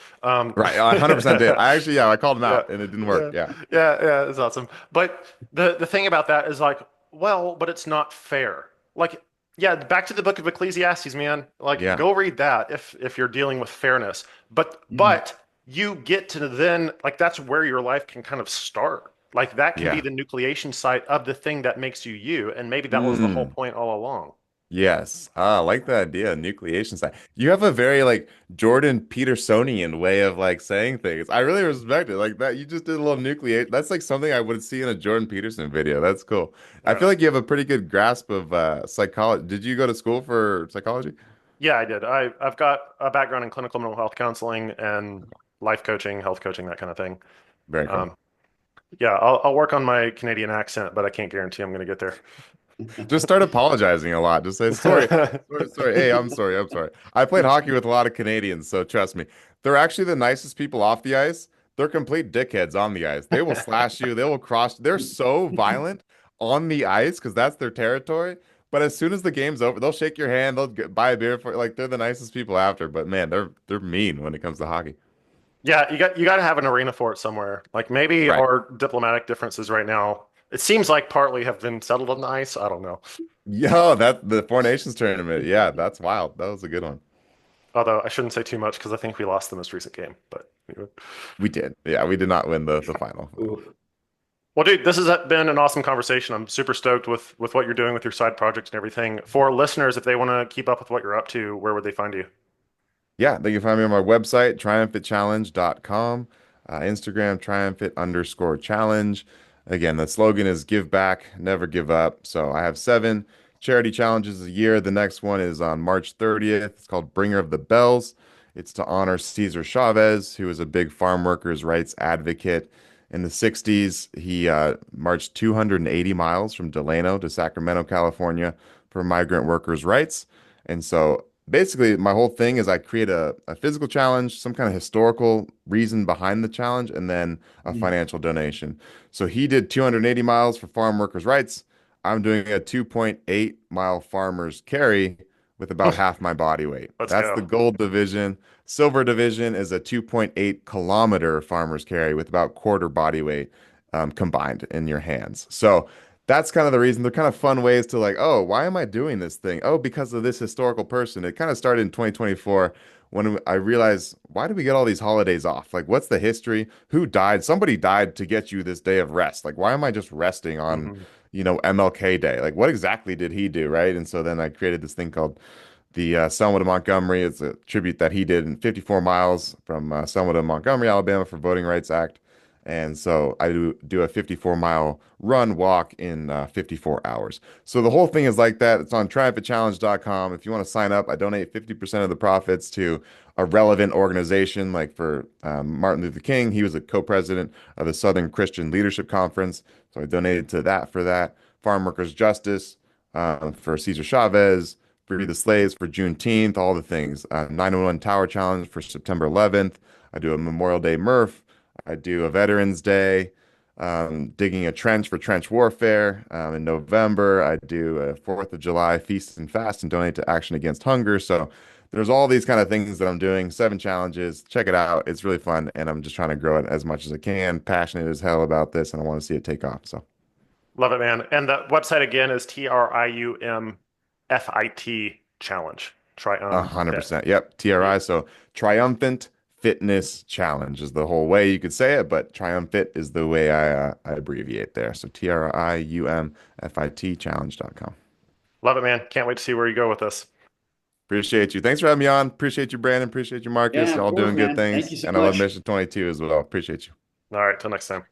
Right, I 100% did. I actually, yeah, I called him Yeah, out and it didn't work. yeah, Yeah, yeah, it's awesome. But the thing about that is like, well, but it's not fair. Like, yeah, back to the book of Ecclesiastes, man. Like, yeah, go read that if you're dealing with fairness. But Mhm. you get to then like that's where your life can kind of start. Like that can be yeah. the nucleation site of the thing that makes you you, and maybe that was the whole Mm, point all along. yes. I like the idea of nucleation side. You have a very like Jordan Petersonian way of like saying things. I really respect it. Like that, you just did a little nucleate. That's like something I would see in a Jordan Peterson video. That's cool. I Yeah. feel like you have a pretty good grasp of psychology. Did you go to school for psychology? Yeah, I did. I've got a background in clinical mental health counseling and life coaching, health coaching, that kind of thing. Very cool. Um, yeah, I'll work on my Canadian accent, but I can't guarantee I'm going to get there. Just start apologizing a lot. Just say, sorry, sorry, sorry. Hey, I'm sorry. I'm sorry. I played hockey with a lot of Canadians, so trust me. They're actually the nicest people off the ice. They're complete dickheads on the ice. They will slash you. They will cross. They're so violent. on the ice because that's their territory. But as soon as the game's over, they'll shake your hand, buy a beer for like they're the nicest people after. But man, they're mean when it comes to hockey. Yeah, you got to have an arena for it somewhere. Like maybe Right. our diplomatic differences right now, it seems like partly have been settled on the ice. I don't know. Yo, that the Four Nations tournament. Yeah, that's wild. That was a good one. Although I shouldn't say too much because I think we lost the most recent game. But anyway. We did. Yeah, we did not win the final. Oof. Well, dude, this has been an awesome conversation. I'm super stoked with what you're doing with your side projects and everything. For listeners, if they want to keep up with what you're up to, where would they find you? Yeah, they can find me on my website, triumphitchallenge.com, Instagram, triumphit_challenge. Again, the slogan is give back, never give up. So I have 7 charity challenges a year. The next one is on March 30th. It's called Bringer of the Bells. It's to honor Cesar Chavez, who was a big farm workers' rights advocate. In the 60s, he marched 280 miles from Delano to Sacramento, California for migrant workers' rights. And so basically, my whole thing is I create a physical challenge, some kind of historical reason behind the challenge, and then a Mm. financial donation. So he did 280 miles for farm workers' rights. I'm doing a 2.8-mile farmer's carry with about half my body weight. Let's That's the go. gold division. Silver division is a 2.8-kilometer farmer's carry with about quarter body weight combined in your hands. So that's kind of the reason. They're kind of fun ways to like, oh, why am I doing this thing? Oh, because of this historical person. It kind of started in 2024 when I realized, why do we get all these holidays off? Like, what's the history? Who died? Somebody died to get you this day of rest. Like, why am I just resting on, Hmm. MLK Day? Like, what exactly did he do, right? And so then I created this thing called the Selma to Montgomery. It's a tribute that he did in 54 miles from Selma to Montgomery, Alabama for Voting Rights Act. And so I do a 54-mile run walk in 54 hours. So the whole thing is like that. It's on triumphitchallenge.com. If you want to sign up, I donate 50% of the profits to a relevant organization. Like for Martin Luther King, he was a co-president of the Southern Christian Leadership Conference. So I donated to that for that. Farm Workers Justice for Cesar Chavez, Free the Slaves for Juneteenth, all the things. 911 Tower Challenge for September 11th. I do a Memorial Day Murph. I do a Veterans Day, digging a trench for trench warfare. In November, I do a 4th of July feast and fast and donate to Action Against Hunger. So there's all these kind of things that I'm doing, 7 challenges. Check it out. It's really fun. And I'm just trying to grow it as much as I can. Passionate as hell about this, and I want to see it take off. So Love it, man. And the website again is TriumFit challenge. Triumphit. 100%. Yep. TRI. So Triumphant Fitness Challenge is the whole way you could say it, but Triumphit is the way I abbreviate there. So TriumFit challenge.com. Love it, man. Can't wait to see where you go with this. Appreciate you. Thanks for having me on. Appreciate you, Brandon. Appreciate you, Marcus. Yeah, of Y'all course, doing good man. Thank you things. so And I love much. Mission 22 as well. Appreciate you. All right, till next time.